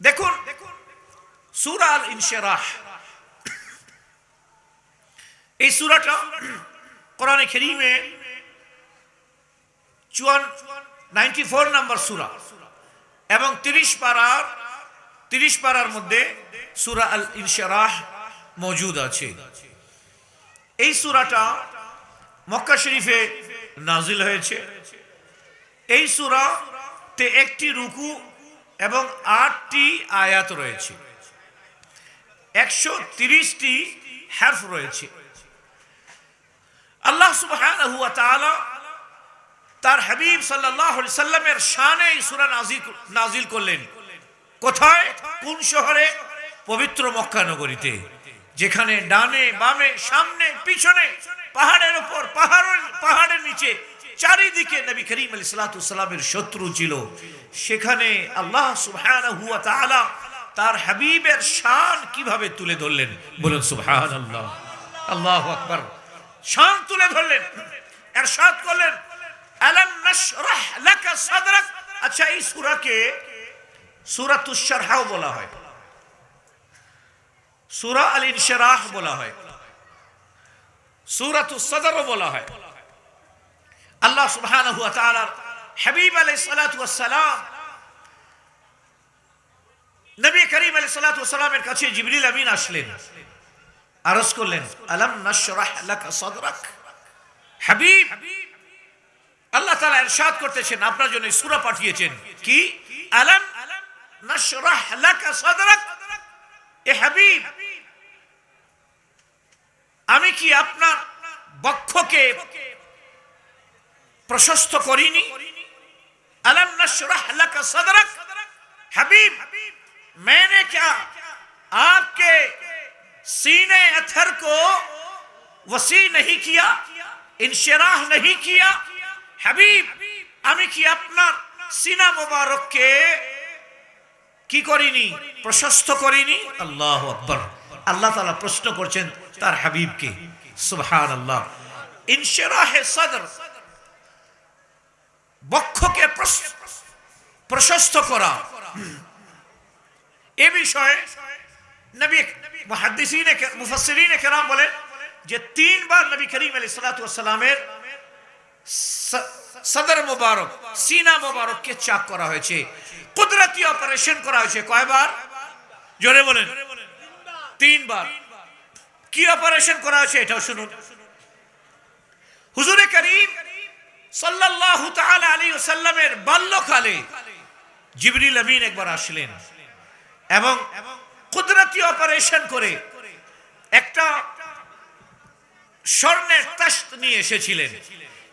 দেখুন সূরা আল ইনশিরাহ, এই সূরাটা কোরআনে কারীমে 94 নম্বর সূরা এবং 30 পারার মধ্যে সূরা আল ইনশিরাহ মওজুদ আছে। এই সূরাটা মক্কা শরীফে নাজিল হয়েছে। এই সূরাতে একটি রুকু এবং 8টি আয়াত রয়েছে, 130টি হরফ রয়েছে। আল্লাহ সুবহানাহু ওয়া তাআলা তার হাবিব সাল্লাল্লাহু আলাইহি সাল্লামের শানে এই সূরা নাজিল করলেন। কোথায়? কোন শহরে? পবিত্র মক্কা নগরীতে, যেখানে ডানে বামে সামনে পিছনে পাহাড়ের উপর পাহাড়ের নিচে চারিদিকে নবী করিম আলাইহিস সালাতু ওয়াস সালামের শত্রু ছিল। সেখানে আল্লাহ সুবহানাহু ওয়া তাআলা তার হাবিবের শান কিভাবে তুলে ধরলেন, বলুন সুবহানাল্লাহ, আল্লাহু আকবার। শান তুলে ধরলেন, ইরশাদ করলেন আলাম নাশরাহ লাকা সাদরাক। আচ্ছা, এই সূরাকে সূরাতুশ শারহ বলা হয়, সূরা আল ইনশিরাহ বলা হয়, সূরাতুস সদর বলা হয়। আল্লাহ সুবহানাহু ওয়া তাআলা হাবিব আলাইহিস সালাতু ওয়াস সালাম নবী করিম আলাইহিস সালাতু ওয়াস সালামের কাছে জিবরিল আমিন আসলেন, আরজ করলেন আলাম নাশরাহ লাকা সাদরাক। হাবিব, আল্লাহ তাআলা ইরশাদ করতেছেন আপনার জন্য সূরা পাঠিয়েছেন, কি? আলাম নাশরাহ লাকা সাদরাক। এ হাবিব, আমি কি আপনার বক্ষকে প্রশস্ত করিনি? আলাম নাশরাহ লাকা সাদরাক। हबीब, मैंने क्या आपके सीने अथर को वसी नहीं किया, इंशिराह नहीं किया? हबीब, আমি কি আপনার সিনা মোবারককে কি করিনি? প্রশস্ত করিনি? আল্লাহু আকবার। আল্লাহ তাআলা প্রশ্ন করছেন তার হাবিবকে, সুবহানাল্লাহ। ইনশিরাহে সদর, বক্ষকে প্রশস্ত করা, এ বিষয়ে নবী মুফাসসিরিন কেরাম বলেন যে 3 বার নবী করিম আলাইহিস সালাতু ওয়াস সালামের সদর মুবারক, সিনা মুবারককে চাক করা হয়েছে, কুদরতি অপারেশন করা হয়েছে। কয়বার? জোরে বলেন। 3 বার। কি অপারেশন করা হয়েছে এটাও শুনুন। হুজুরে করিম সাল্লাল্লাহু তাআলা আলাইহি ওয়াসাল্লামের বাল্যকালে জিবরিল আমিন একবার আসলেন এবং কুদরতি অপারেশন করে একটা স্বর্ণের তাশত নিয়ে এসেছিলেন।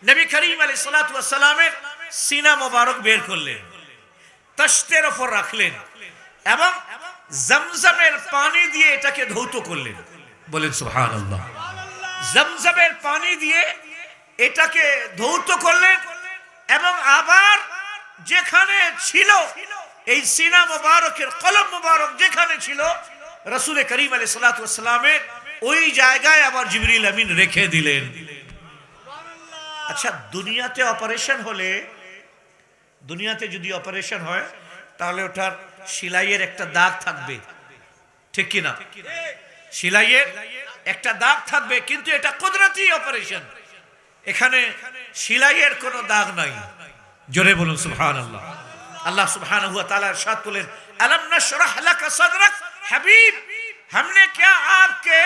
নবী করিম আলাইহিস সালাতু ওয়াস সালামের সিনা মোবারক বের করলেন, তাশতের উপর রাখলেন এবং জমজমের পানি দিয়ে এটাকে ধৌত করলেন। বলেন সুবহানাল্লাহ। জমজমের পানি দিয়ে এটাকে ধৌত করলেন এবং আবার যেখানে ছিল এই সিনা মোবারকের কলম মোবারক যেখানে ছিল রাসূল করিম আলাইহিস সালাতু ওয়াস সালামের ওই জায়গায় আবার জিবরিল আমিন রেখে দিলেন। আচ্ছা, দুনিয়াতে অপারেশন হলে, দুনিয়াতে যদি অপারেশন হয় তাহলে ওটার সেলাইয়ের একটা দাগ থাকবে, ঠিক কি না? সেলাইয়ের একটা দাগ থাকবে, কিন্তু এটা কুদরতি অপারেশন, এখানে সেলাইয়ের কোনো দাগ নাই। জোরে বলুন সুবহানাল্লাহ। अल्लाह सुब्हानहू व तआला इरशाद करलें अलम नशरह लक सदरक। हबीब, हमने क्या आपके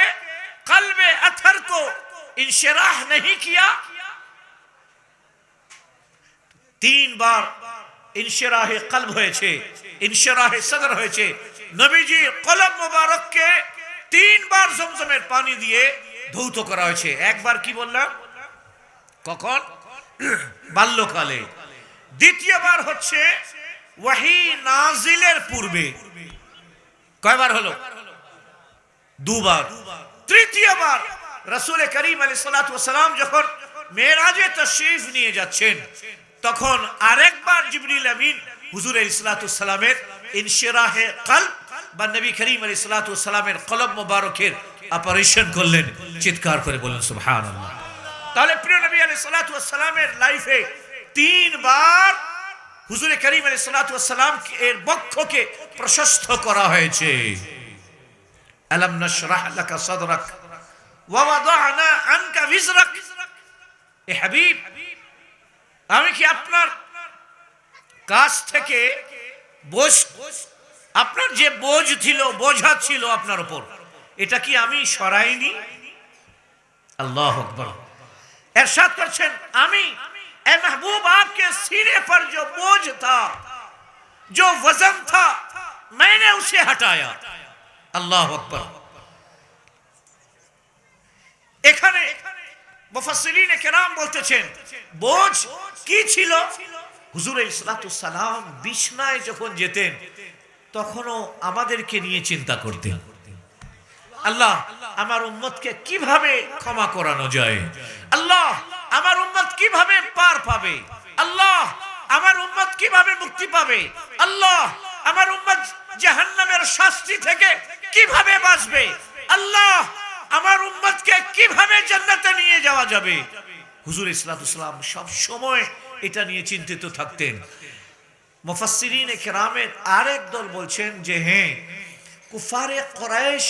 कल्ब अथर को इंशिराह नहीं किया? 3 बार इंशिराहे कल्ब হয়েছে, इंशिराहे सदर হয়েছে। নবীজি কলব মুবারককে 3 বার জমজমের পানি দিয়ে ধৌত করা হয়েছে। একবার কি বললাম? কখন? বাল্যকালে। দ্বিতীয়বার হচ্ছে ওয়াহি নাজিলের পূর্বে। কয়বার হলো? 2 বার। তৃতীয়বার রাসূল করিম আলাইহিস সালাতু ওয়াস সালাম যখন মেরাজে তাশরীফ নিয়ে যাচ্ছেন তখন আরেকবার জিবরিল আমিন হুজুর আলাইহিস সালাতু ওয়াস সালামের ইনশিরাহে কলব বা নবী করিম আলাইহিস সালাতু ওয়াস সালামের কলব মোবারকের অপারেশন করলেন। চিৎকার করে বলুন সুবহানাল্লাহ। তাহলে প্রিয় নবী আলাইহিস সালাতু ওয়াস সালামের লাইফে 3 বার হুজুর করিম আলাইহিস সালাতু ওয়াস সালাম এর বক্ষকে প্রশস্ত করা হয়েছে। আলাম নাশরাহ লাকা সাদরাক ওয়া ওয়াদানা আনকা বিজরাক। এ হাবিব, আমি কি আপনার কাছ থেকে বোঝ, আপনার যে বোঝ ছিল, বোঝা ছিল আপনার উপর, এটা কি আমি সরাইনি? আল্লাহু আকবার। इरशाद करছেন, আমি ए महबूब आपके सीने पर जो बोझ था, जो वजन था, मैंने उसे हटाया। अल्लाह अकबर। এখানে মুফাসসিরিনে কেরাম বলতেছেন বোঝ কি ছিল? হুজুর সাল্লাল্লাহু সাল্লাম বিছনায় যখন যেতেন তখনও আমাদেরকে নিয়ে চিন্তা করতেন, আল্লাহ আমার উম্মতকে কিভাবে ক্ষমা করানো যায়, আল্লাহ আমার উম্মত কিভাবে পার পাবে, আল্লাহ আমার উম্মত কিভাবে মুক্তি পাবে, আল্লাহ আমার উম্মত জাহান্নামের শাস্তি থেকে কিভাবে বাঁচবে, আল্লাহ আমার উম্মতকে কিভাবে জান্নাতে নিয়ে যাওয়া যাবে। হুজুর সাল্লাল্লাহু আলাইহি ওয়াসাল্লাম সব সময় এটা নিয়ে চিন্তিত থাকতেন। মুফাসসিরিনে কেরামের আরেক দল বলছেন যে হ্যাঁ, কুফারে কুরাইশ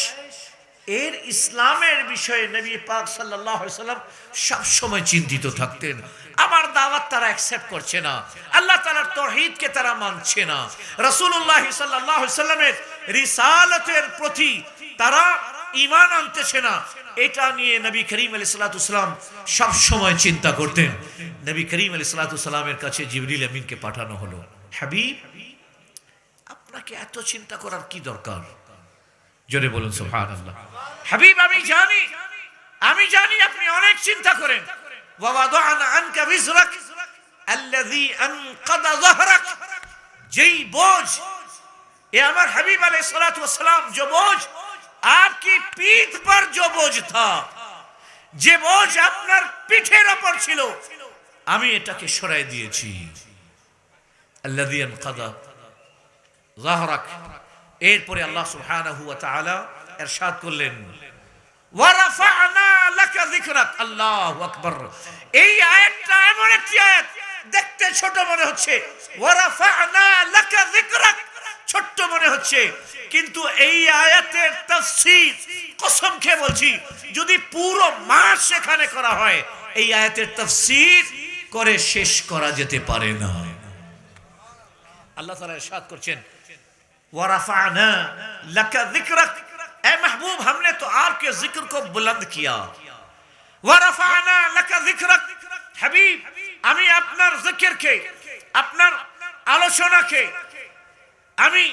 এর ইসলামের বিষয়ে নবী পাক সাল্লাল্লাহু আলাইহি ওয়াসাল্লাম সব সময় চিন্তিত থাকতেন। আমার দাওয়াত তারা অ্যাকসেপ্ট করছে না, আল্লাহ তাআলার তাওহীদকে তারা মানছে না, রাসূলুল্লাহ সাল্লাল্লাহু আলাইহি ওয়াসাল্লামের রিসালাতের প্রতি তারা ঈমান আনতেছে না। এটা নিয়ে নবী করিম আলাইহিস সালাতু ওয়াসালাম সব সময় চিন্তা করতেন। নবী করিম আলাইহিস সালাতু ওয়াসালামের কাছে জিবরিল আমিনকে পাঠানো হলো, হাবিব আপনাকে এত চিন্তা করার কি দরকার? জোরে বলুন সুবহানাল্লাহ। হাবিব আমি জানি আপনি অনেক চিন্তা করেন। ওয়া ওয়াদানা আনকা বিজরাক আল্লাযী আনকাদা যাহরাক। যেই বোঝ, এ আমার হাবিব আলাইহিস সালাতু ওয়াসসালাম, जो बोझ आपकी पीठ पर जो बोझ था, যে বোঝ আপনার পিঠের উপর ছিল, আমি এটাকে সরাই দিয়েছি। আল্লাযী আনকাদা যাহরাক। এরপরে আল্লাহ সুবহানাহু ওয়া তাআলা ইরশাদ করলেন, ওয়া রাফা'না লাকা যিকরাক। আল্লাহু আকবার। এই আয়াতটা এমন একটি আয়াত, দেখতে ছোট মনে হচ্ছে, ওয়া রাফা'না লাকা যিকরাক, ছোট্ট মনে হচ্ছে, কিন্তু এই আয়াতের তাফসীর কসম খেয়ে বলছি যদি পুরো মাস সেখানে করা হয় এই আয়াতের তাফসীর করে শেষ করা যেতে পারে না। আল্লাহ তাআলা ইরশাদ করছেন, वरफ़अना लका ज़िक्रक। ऐ महबूब, हमने तो आपके जिक्र को बुलंद किया। वरफ़अना लका ज़िक्रक। हबीब, আমি আপনার জিকিরকে, আপনার আলোচনাকে আমি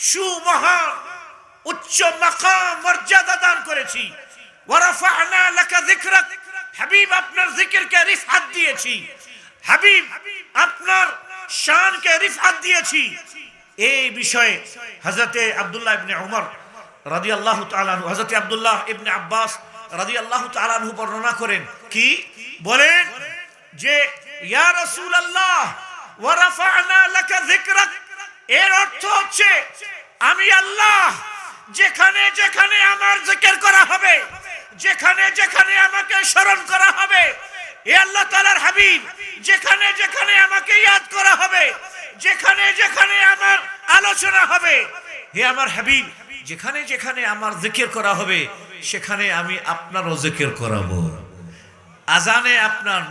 সুমহান উচ্চ মাকাম মর্যাদা দান করেছি। वरफ़अना लका ज़िक्रक। হাবিব, আপনার জিকিরকে রিফআত দিয়েছি। হাবিব, আপনার শানকে রিফআত দিয়েছি। এই বিষয়ে হযরতে আব্দুল্লাহ ইবনে উমর রাদিয়াল্লাহু তাআলা আনহু, হযরতে আব্দুল্লাহ ইবনে আব্বাস রাদিয়াল্লাহু তাআলা আনহু বর্ণনা করেন, কি বলেন যে ইয়া রাসূলুল্লাহ ওয়া রাফা'না লাকা যিকরাক। এর অর্থ হচ্ছে আমি আল্লাহ যেখানে যেখানে আমার জিকির করা হবে, যেখানে যেখানে আমাকে স্মরণ করা হবে, এ আল্লাহ তাআলার হাবিব যেখানে যেখানে আমাকে ইয়াদ করা হবে, যেখানে যেখানে আমার আলোচনা হবে, হে আমার হাবিব যেখানে যেখানে আমার জিকির করা হবে সেখানে আমি আপনারও জিকির করাবো। আজানে আপনার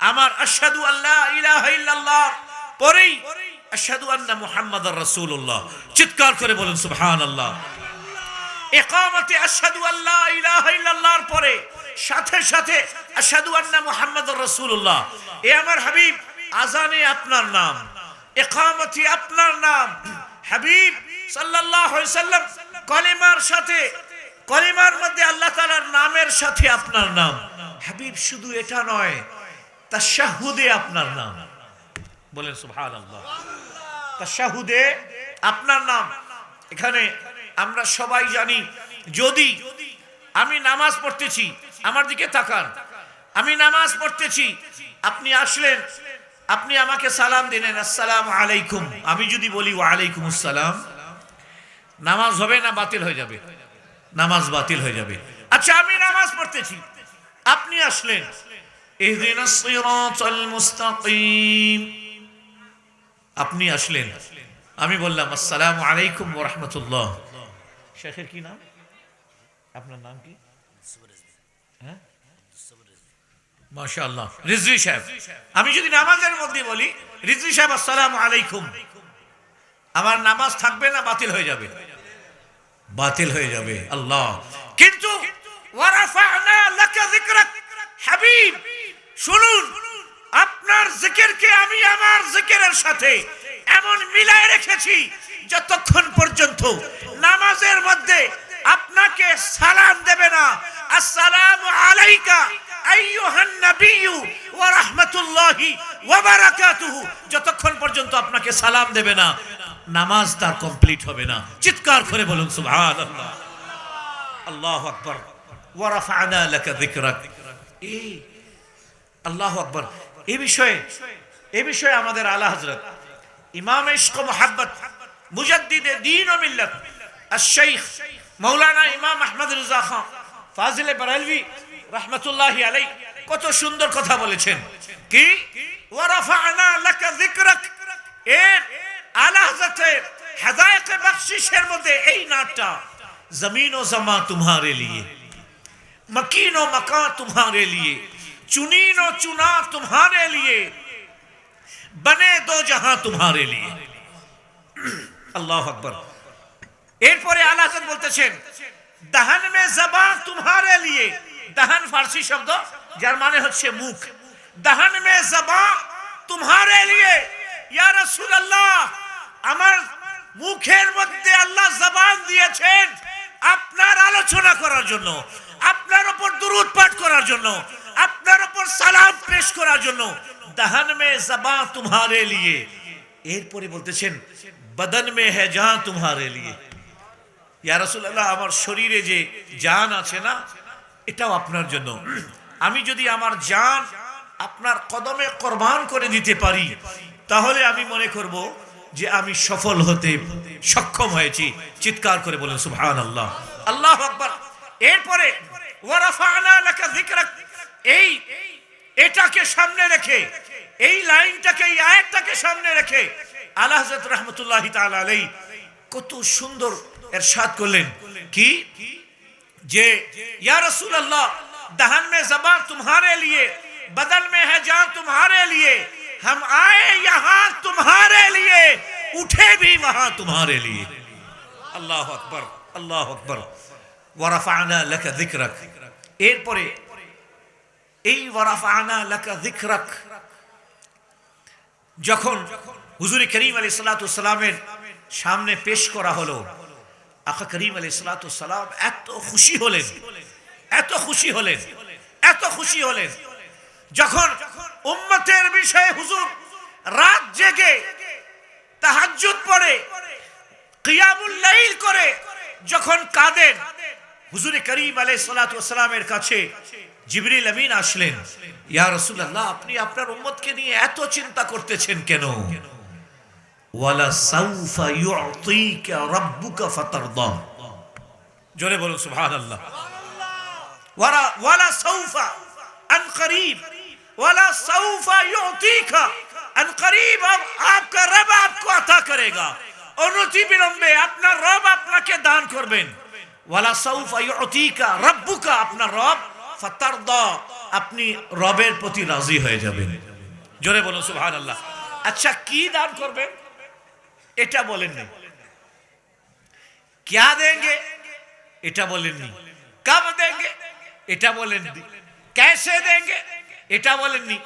আমার আশহাদু আল্লা ইলাহা ইল্লাল্লাহ পরেই আশহাদু আন্না মুহাম্মাদার রাসূলুল্লাহ, চিৎকার করে বলুন সুবহানাল্লাহ। ইকামতে আশহাদু আল্লা ইলাহা ইল্লাল্লাহর পরে সাথে সাথে আশহাদু আন্না মুহাম্মাদার রাসূলুল্লাহ। এ আমার হাবিব আজানে আপনার নাম, ইকামতি আপনার নাম, হাবিব সাল্লাল্লাহু আলাইহি ওয়াসাল্লাম কলিমার সাথে, কলিমার মধ্যে আল্লাহ তাআলার নামের সাথে আপনার নাম। হাবিব শুধু এটা নয়, তাশাহুদে আপনার নাম, বলেন সুবহানাল্লাহ। তাশাহুদে আপনার নাম। এখানে আমরা সবাই জানি, যদি আমি নামাজ পড়তেছি, আমার দিকে তাকান, আমি নামাজ পড়তেছি, আপনি আসলেন, আপনি আমাকে সালাম দিলেন, আসসালামু আলাইকুম। আমি যদি বলি ওয়া আলাইকুম আসসালাম, নামাজ হবে না বাতিল হয়ে যাবে? নামাজ বাতিল হয়ে যাবে। আচ্ছা, আমি নামাজ পড়তেছি, আপনি আসলেন, ইহদিনাস সিরাতাল মুস্তাকিম, আপনি আসলেন, আমি বললাম আসসালামু আলাইকুম ওয়া রাহমাতুল্লাহ। শেখের কি নাম? আপনার নাম কি? হ্যাঁ, মাশাআল্লাহ, রিজভী সাহেব। আমি যদি নামাজের মধ্যে বলি রিজভী সাহেব আসসালামু আলাইকুম, আমার নামাজ থাকবে না, বাতিল হয়ে যাবে? বাতিল হয়ে যাবে। আল্লাহ, কিন্তু ওয়া রাফা'না লাকা যিকরাক, হাবিব শুনুন, আপনার জিকিরকে আমি আমার জিকিরের সাথে এমন মিলায় রেখেছি যতক্ষণ পর্যন্ত নামাজের মধ্যে আপনাকে সালাম দেবে না, আসসালামু আলাইকা আইয়ুহান নাবিয়্যু ওয়া রাহমাতুল্লাহি ওয়া বারাকাতুহু, যতক্ষণ পর্যন্ত আপনাকে সালাম দেবে না নামাজ তার কমপ্লিট হবে না। চিৎকার করে বলুন সুবহানাল্লাহ, আল্লাহু আকবার। ওয়া রাফা'না লাকা যিকরাক, এই আল্লাহু আকবার। এই বিষয়ে আমাদের আলা হযরত ইমাম ইশক মুহাব্বত মুজাদ্দিদে দ্বীন ও মিল্লাত আশ-শাইখ মাওলানা ইমাম আহমদ রিজা খান ফাজিলে বারেলভী রাহমাতুল্লাহি আলাইহি কত সুন্দর কথা বলেছেন। কি ওয়া রাফা'না লাকা যিকরাক, এর আলা হযরতে হেদায়েত বখশিশের মধ্যে এই নাটটা, জমিন ও জমা তোমারে লিয়ে, मकीन व मकां तुम्हारे लिए, चुनीन व चुना तुम्हारे लिए, बने दो जहां तुम्हारे लिए। अल्लाह अकबर। এরপরে আলা হযরত বলতেছেন দহন মে জবান তোমারে লিয়ে, দহন ফারসি শব্দ যার মানে হচ্ছে মুখ। দহন মে জবান তোমারে লিয়ে, ইয়া রাসূলুল্লাহ, আমার মুখের মধ্যে আল্লাহ জবান দিয়েছেন আপনার আলোচনা করার জন্য, আপনার উপর দুরূদ পাঠ করার জন্য, আপনার উপর সালাম পেশ করার জন্য। দহন মে জবান তোমারে লিয়ে, এরপরে বলতেছেন বদন মে है जान तुम्हारे लिए, ইয়া রাসূলুল্লাহ, আমার শরীরে যে জান আছে না, এটাও আপনার জন্য। আমি যদি আমার জান আপনার কদমে কুরবান করে দিতে পারি তাহলে আমি মনে করব যে আমি সফল হতে সক্ষম হয়েছি। চিৎকার করে বলেন সুবহানাল্লাহ, আল্লাহু আকবার। এরপরে ওয়া রাফা'না লাকা যিকরাক, এই এটাকে সামনে রেখে, এই লাইনটাকে, এই আয়াতটাকে সামনে রেখে আলা হযরত রাহমাতুল্লাহি তাআলা আলাইহি কত সুন্দর ইরশাদ করলেন। কি যে ইয়া রাসূলুল্লাহ, दहन में ज़बान तुम्हारे लिए, बदन में है जान तुम्हारे लिए, हम आए यहाँ तुम्हारे लिए, उठे भी वहां तुम्हारे लिए। अल्लाह अकबर, अल्लाह अकबर। वरफ़अना लका ज़िक्रक, एरपरे এই ওয়ারাফা'না লাকা যিকরাক যখন হুজুর করিম আলাইহিস সালাতু ওয়াস সালামের সামনে পেশ করা হলো, আকা করিম আলাইহিস সালাতু ওয়াস সালাম এত খুশি হলেন, এত খুশি হলেন, এত খুশি হলেন, যখন উম্মতের বিষয়ে হুজুর রাত জেগে তাহাজ্জুদ পড়ে, কিয়ামুল লাইল করে যখন কাঁদেন, হুজুর করিম আলাইহিস সালাতু ওয়াস সালামের কাছে জিবরিল আমিন আসলেন। ইয়া রাসূলুল্লাহ, আপনি আপনার উম্মতকে নিয়ে এত চিন্তা করতেছেন কেন? ওয়ালা সাউফা ইউতিকা রাব্বুকা ফাতারদা, জোরে বলুন সুবহানাল্লাহ। ওয়ালা সাউফা আন করিব, ওয়ালা সাউফা ইউতিকা আন করিব, आपका रब आपको अता करेगा, অনতি বিলম্বে আপনার রব আপনাকে দান করবেন। ওয়ালা সাউফা ইউতিকা রাব্বুকা, আপনার রব, ফাতারদা, আপনি রবের প্রতি রাজি হয়ে যাবেন। জোরে বলুন সুবহানাল্লাহ। আচ্ছা, কি দান করবেন এটা বলেননি, क्या देंगे এটা বলেননি, कब देंगे এটা বলেননি, कैसे देंगे এটা বলেননি।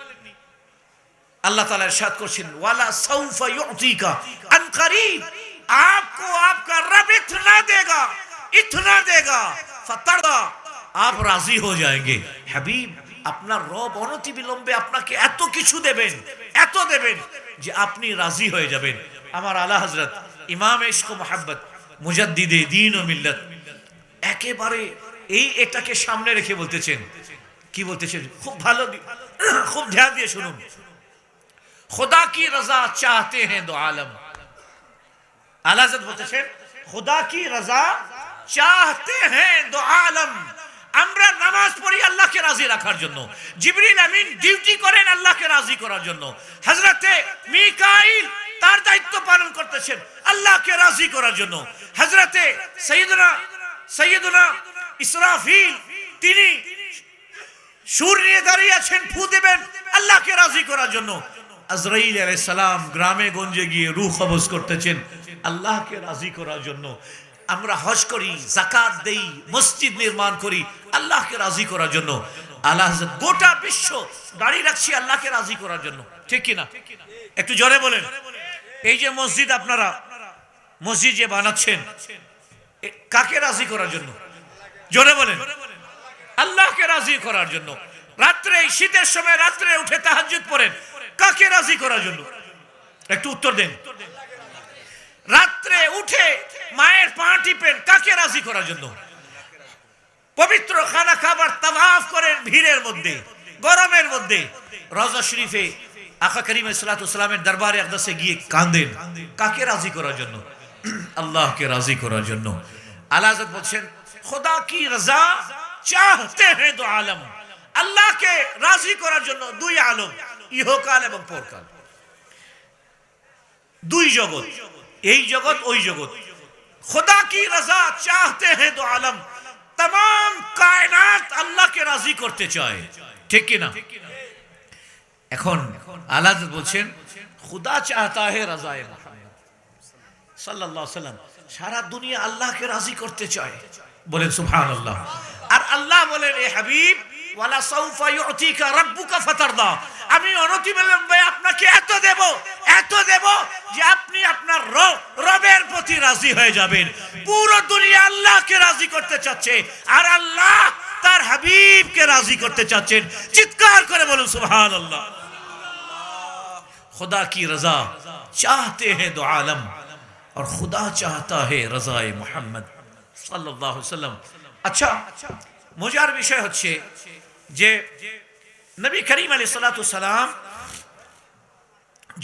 আল্লাহ তাআলা ইরশাদ করছেন ওয়ালা সাউফা ইউতিকা আন করিব, आपको आपका रब इतना देगा फतरदा, आप राजी हो जाएंगे। হাবিব, আপনার রব অনতি বিলম্বে আপনাকে এত কিছু দেবেন, এত দেবেন যে আপনি রাজি হয়ে যাবেন। আমার আলা হযরত ইমাম ইশক মুহাব্বত মুজাদ্দিদে দ্বীন ও মিল্লাত একেবারে এটাকে সামনে রেখে বলতেছেন। কি বলতেছেন? খুব ভালো, খুব ধ্যান দিয়ে শুনুন। खुदा की रजा चाहते हैं दो आलम, आला हज़रत বলতেছেন खुदा की रजा चाहते हैं दो आलम, আমরা নামাজ পড়ি আল্লাহকে রাজি রাখার জন্য, জিবরিল আমিন ডিউটি করেন আল্লাহকে রাজি করার জন্য, হযরতে মিকাইল তার দায়িত্ব পালন করতেছেন আল্লাহকে রাজি করার জন্য। হযরতে সাইয়্যিদুনা ইসরাফিল তিনি সুর নিয়ে দাঁড়িয়ে আছেন, ফু দেবেন আল্লাহকে রাজি করার জন্য। আজরাইল আলাইহিস সালাম গ্রামে গঞ্জে গিয়ে রূহ কবজ করতেছেন আল্লাহকে রাজি করার জন্য। আমরা হজ করি, যাকাত দেই, মসজিদ নির্মাণ করি আল্লাহকে রাজি করার জন্য। আল্লাহ গোটা বিশ্ব দাঁড়িয়ে রাখছি আল্লাহকে রাজি করার জন্য, ঠিক কি না? একটু জোরে বলেন। এই যে মসজিদ আপনারা মসজিদ যে বানাচ্ছেন কাকে রাজি করার জন্য? জোরে বলেন। আল্লাহকে রাজি করার জন্য। রাত্রে শীতের সময় রাত্রে উঠে তাহাজ্জুদ পড়েন কাকে রাজি করার জন্য? একটু উত্তর দেন। রাত্রে উঠে মায়ের পা টিপেন কাকে রাজি করার জন্য? পবিত্র খানা খাবার তাওয়াফ করেন ভিড়ের মধ্যে, গরমের মধ্যে। রওজা শরীফে আকা করিম সাল্লাল্লাহু আলাইহি ওয়াসাল্লামের দরবারে আকদাসে গিয়ে কাঁদেন কাকে রাজি করার জন্য? আল্লাহকে রাজি করার জন্য। আল্লাহ হযরত বলছেন খোদা কি রাজা চাহতে हैं दो आलम, আল্লাহকে রাজি করার জন্য দুই আলম, ইহকাল এবং পরকাল, দুই জগৎ, এই জগৎ ওই জগৎ। খোদা কি রাজা চাহতে हैं दो आलम, तमाम কায়নাত আল্লাহকে রাজি করতে চায়, ঠিক কি না? এখন আল্লাহ বলছেন খুদা চাহতা है রাজায়ে মুহাম্মদ সাল্লাল্লাহু আলাইহি ওয়াসাল্লাম, সারা দুনিয়া আল্লাহকে রাজি করতে চায়, বলেন সুবহানাল্লাহ। আর আল্লাহ বলেন এ হাবিব ওয়ালা সাউফা ইউতিকা রাব্বুকা ফাতারদা, আমি অনতিবিলম্বে আপনাকে এত দেব যে আপনি আপনার রবের প্রতি রাজি হয়ে যাবেন। পুরো দুনিয়া আল্লাহকে রাজি করতে চাচ্ছে আর আল্লাহ তার হাবিবকে রাজি করতে চাচ্ছেন। চিৎকার করে বলুন সুবহানাল্লাহ। खुदा की रजा चाहते हैं दो आलम और खुदा चाहता है रजाए मोहम्मद सल्लल्लाहु अलैहि वसल्लम। अच्छा, মজার বিষয় হচ্ছে যে নবী করিম আলাইহিস সালাতু সালাম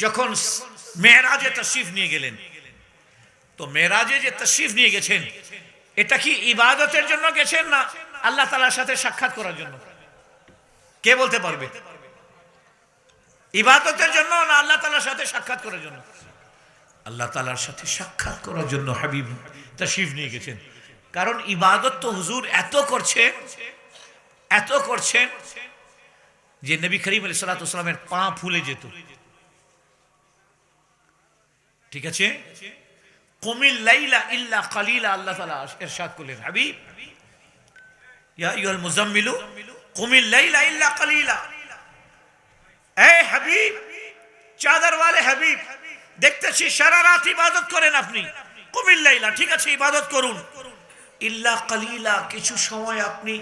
যখন মেরাজে তশরিফ নিয়ে গেলেন, তো মেরাজে যে তশরিফ নিয়ে গেছেন এটা কি ইবাদতের জন্য গেছেন না আল্লাহ তাআলার সাথে সাক্ষাৎ করার জন্য? কে বলতে পারবে? ইবাদতের জন্য না আল্লাহ তাআলার সাথে সাক্ষাৎ করার জন্য? আল্লাহ তাআলার সাথে সাক্ষাৎ করার জন্য হাবিব তশরিফ নিয়ে গেছেন। কারণ ইবাদত তো হুজুর এত করছেন যে নবী করিম আলাইহিস সালাতু ওয়াসালামের পা ফুলে যেত। ঠিক আছে, কুমিল লাইলা ইল্লা কালিলা, আল্লাহ তাআলা ইরশাদ করলেন হাবিব ইয়া আইয়ুহাল মুজাম্মিলু কুমিল লাইলা ইল্লা কালিলা। এ হাবিব, চাদর ওয়ালে হাবিব, দেখতেছি সারা রাত ইবাদত করেন আপনি। কুমিল লাইলা, ঠিক আছে ইবাদত করুন, ইল্লা কালিলা, কিছু সময় আপনি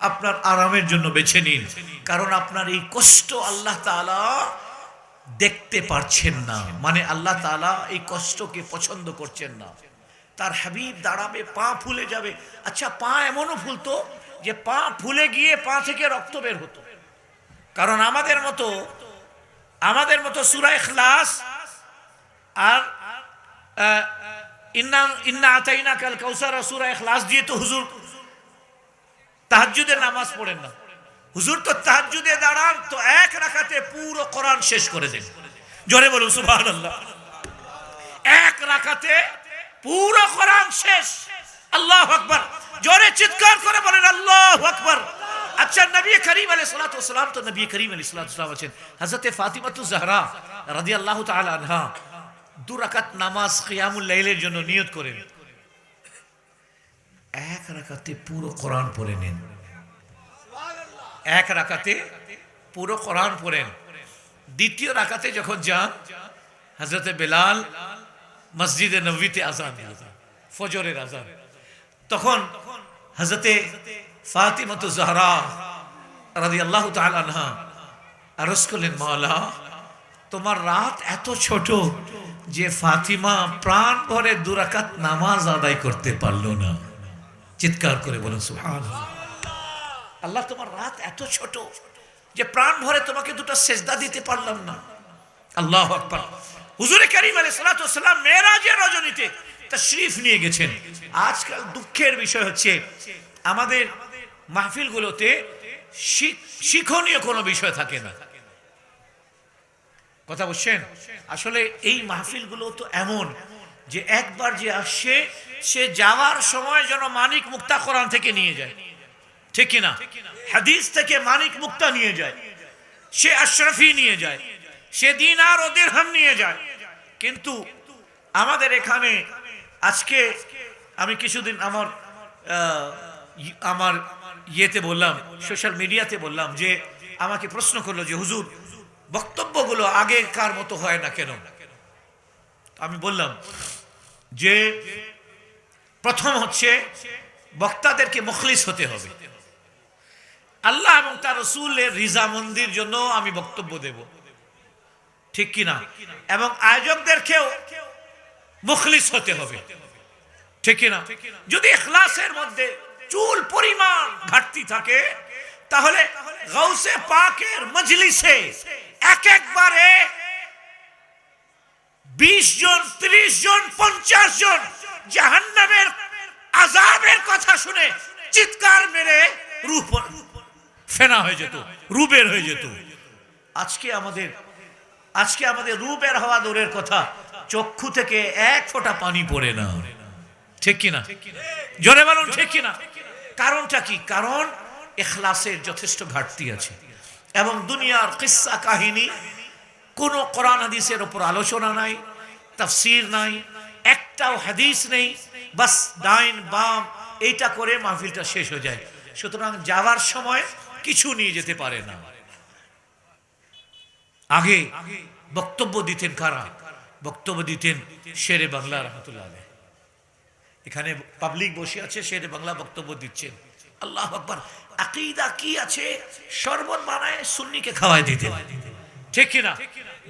আপনার আরামের জন্য বেছে নিন, কারণ আপনার এই কষ্ট আল্লাহ তাআলা দেখতে পারছেন না, মানে আল্লাহ তাআলা এই কষ্টকে পছন্দ করছেন না। তার হাবিব দাঁড়াবে, পা ফুলে যাবে। আচ্ছা, পা এমনও ফুলতো যে পা ফুলে গিয়ে পা থেকে রক্ত বের হতো। কারণ আমাদের মতো সূরা ইখলাস আর ইন্না আতাইনাকাল কাউসার সূরা ইখলাস দিয়ে তো হুজুর তাহাজ্জুদের নামাজ পড়েন না। হুজুর তো তাহাজ্জুদে দাঁড়ান তো এক রাকাতে পুরো কোরআন শেষ করে দেন। জোরে বলুন সুবহানাল্লাহ। এক রাকাতে পুরো কোরআন শেষ। আল্লাহু আকবার। জোরে চিৎকার করে বলেন আল্লাহু আকবার। আচ্ছা, নবী করিম আলাইহিস সালাতু ওয়াসালাম তো নবী করিম আলাইহিস সালাতু ওয়াসালাম আছেন। হযরতে ফাতিমাতুজ জাহরা রাদিয়াল্লাহু তাআলা আনহা 2 রাকাত নামাজ কিয়ামুল লাইলের জন্য নিয়ত করেন। এক রাকাতে পুরো কোরআন পড়ে নেন। এক রাকাতে পুরো কোরআন পড়েন। দ্বিতীয় রাকাতে যখন যান, হযরতে বেলাল মসজিদে নববীতে আযান দিলেন, ফজরের আযান। তখন হযরতে ফাতিমাতু জাহরা রাদিয়াল্লাহু তাআলা আনহা আরজ করলেন, মাওলা তোমার রাত এত ছোট যে ফাতিমা প্রাণ ভরে 2 রাকাত নামাজ আদায় করতে পারলো না। চিৎকার করে বলুন সুবহানাল্লাহ। আল্লাহ, তোমার রাত এত ছোট যে প্রাণ ভরে তোমাকে 2টা সেজদা দিতে পারলাম না। আল্লাহু আকবার। হুজুর করিম আলাইহিস সালাতু ওয়াসালাম মেরাজের রজনীতে তাশরীফ নিয়ে গেছেন। আজকাল দুঃখের বিষয় হচ্ছে আমাদের মাহফিলগুলোতে শিক্ষণীয় কোনো বিষয় থাকে না। কথা বুঝছেন? আসলে এই মাহফিলগুলো তো এমন যে একবার যে আসছে সে যাওয়ার সময় যেন মানিক মুক্তা কোরআন থেকে নিয়ে যায়, ঠিক কিনা? হাদিস থেকে মানিক মুক্তা নিয়ে যায়, সে আশরাফি নিয়ে যায়, সে দিনার ও দিরহাম নিয়ে যায়। কিন্তু আমাদের এখানে আজকে আমি কিছুদিন আমার ইয়েতে বললাম, সোশ্যাল মিডিয়াতে বললাম, যে আমাকে প্রশ্ন করলো যে হুজুর বক্তব্যগুলো আগেকার মতো হয় না কেন? আমি বললাম যে প্রথম হচ্ছে বক্তাদেরকে মুখলিস হতে হবে। আল্লাহ এবং তার রাসূলের রিজামন্দির জন্য আমি বক্তব্য দেব, ঠিক কিনা? এবং আয়োজকদেরকেও মুখলিস হতে হবে, ঠিক কিনা? যদি ইখলাসের মধ্যে চুল পরিমাণ ঘাটতি থাকে তাহলে গাউসে পাকের মজলিসে একবারে 20 জন 30 জন 50 জন জাহান্নামের আযাবের কথা শুনে চিৎকার মেরে রূহ ফেনা হয়ে যেত, রূহ বের হয়ে যেত। আজকে আমাদের রূহ বের হওয়া দূরের কথা, চক্ষু থেকে এক ফোঁটা পানি পড়ে না, ঠিক কিনা? জোরে বলুন ঠিক কিনা? কারণটা কি? কারণ ইখলাসের যথেষ্ট ঘাটতি আছে এবং দুনিয়ার কিসসা কাহিনী, কোনো কোরআন হাদিসের উপর আলোচনা নাই, তাফসীর নাই, একটাও হাদিস নেই, বাস ডাইন বাম এইটা করে মাহফিলটা শেষ হয়ে যায়। সুতরাং যাওয়ার সময় কিছু নিয়ে যেতে পারে না। আগে বক্তব্য দিতেন কারা? বক্তব্য দিতেন শেরে বাংলা রহমতুল্লাহ আলাইহি। এখানে পাবলিক বসে আছে, শেরে বাংলা বক্তব্য দিচ্ছেন। আল্লাহু আকবার। আকীদা কি আছে শরবত বানায় সুন্নিকে খাওয়াই দিতেন, ঠিক কিনা?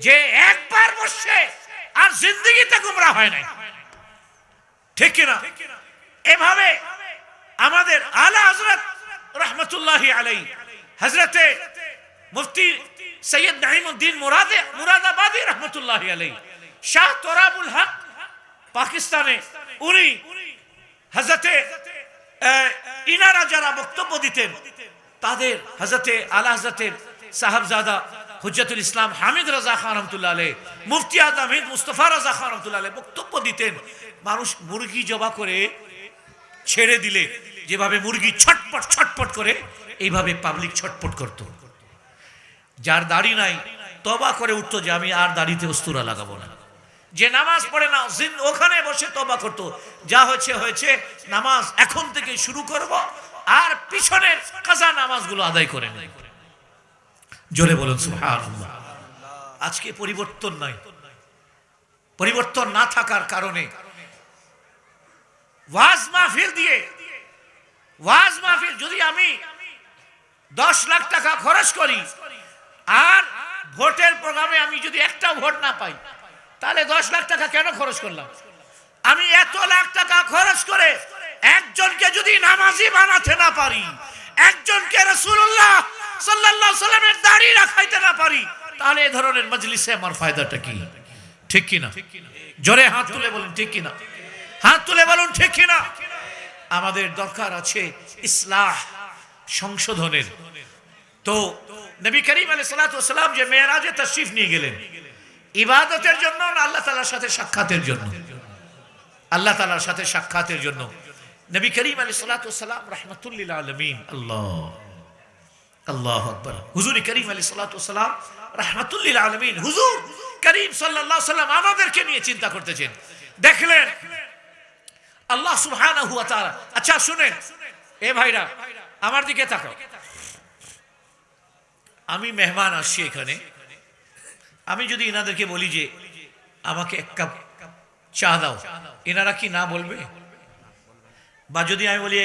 যে একবার বসে আর জিন্দেগিতে গুমরাহ হয় নাই, ঠিক কিনা? এভাবে আমাদের আলা হযরত রাহমাতুল্লাহি আলাইহি হযরতে মুফতি সৈয়দ নাঈমউদ্দিন মুরাদাবাদী রহমতুল্লাহি আলাইহি, শাহ তোরাবুল হক পাকিস্তানে, উনি হযরতে ইনারা যারা বক্তব্য দিতেন তাদের হযরতে আলা হযরতের সাহেবজাদা হুজ্জাতুল ইসলাম হামিদ রাজা খান রহমতুল্লাহ আলাইহি, মুফতি আজম হিন্দ মুস্তাফা রাজা খান রহমতুল্লাহ আলাইহি বক্তব্য দিতেন। মানুষ মুরগি জবাই করে ছেড়ে দিলে যেভাবে মুরগি ছটপট ছটপট করে, এইভাবে পাবলিক ছটপট করত। যার দাড়ি নাই তওবা করে উঠতো যে আমি আর দাড়িতে উস্তুরা লাগাবো না। যে নামাজ পড়ে না ওখানে বসে তওবা করতো, যা হয়েছে হয়েছে, নামাজ এখন থেকে শুরু করব আর পিছনের কাজা নামাজগুলো আদায় করে নেই। জোরে বলুন সুবহানাল্লাহ। আজকে পরিবর্তন নাই। পরিবর্তন না থাকার কারণে ওয়াজ মাহফিল দিয়ে, ওয়াজ মাহফিল যদি আমি 10 লাখ টাকা খরচ করি আর ভোটের প্রোগ্রামে আমি যদি একটা ভোট না পাই, তাহলে 10 লাখ টাকা কেন খরচ করলাম? আমি এত লাখ টাকা খরচ করে একজনকে যদি নামাজি বানাতে না পারি, একজনকে রাসূলুল্লাহ সাল্লাল্লাহু আলাইহি সাল্লামের দাড়ি রাখাইতে না পারি, তাহলে এই ধরনের মজলিসে আমার ফায়দাটা কি? ঠিক কিনা? জোরে হাত তুলে বলুন ঠিক কিনা? হাত তুলে বলুন ঠিক কিনা? আমাদের দরকার আছে ইসলাহ, সংশোধনের। তো নবী করিম আলাইহিস সালাতু ওয়াস সালাম যে মেরাজে তাশরীফ নিয়ে গেলেন, ইবাদতের জন্য না আল্লাহ তাআলার সাথে সাক্ষাতের জন্য? আল্লাহ তাআলার সাথে সাক্ষাতের জন্য। নবী করিম আলাইহিস সালাতু ওয়াস সালাম রাহমাতুল লিল আলামিন। আল্লাহু আকবার। হুজুর করিম আলাইহিস সালাতু ওয়াস সালাম রাহমাতুল লিল আলামিন, হুজুর করিম সাল্লাল্লাহু আলাইহি ওয়াসাল্লাম আমাদেরকে নিয়ে চিন্তা করতেছেন। দেখলেন আল্লাহ সুবহানাহু ওয়া তাআলা। আচ্ছা শুনেন, এ ভাইরা আমার দিকে তাকাও। আমি মেহমান আসছি এখানে, আমি যদি এনাদেরকে বলি যে আমাকে 1 কাপ চা দাও, এনারা কি না বলবে? বা যদি আমি বলি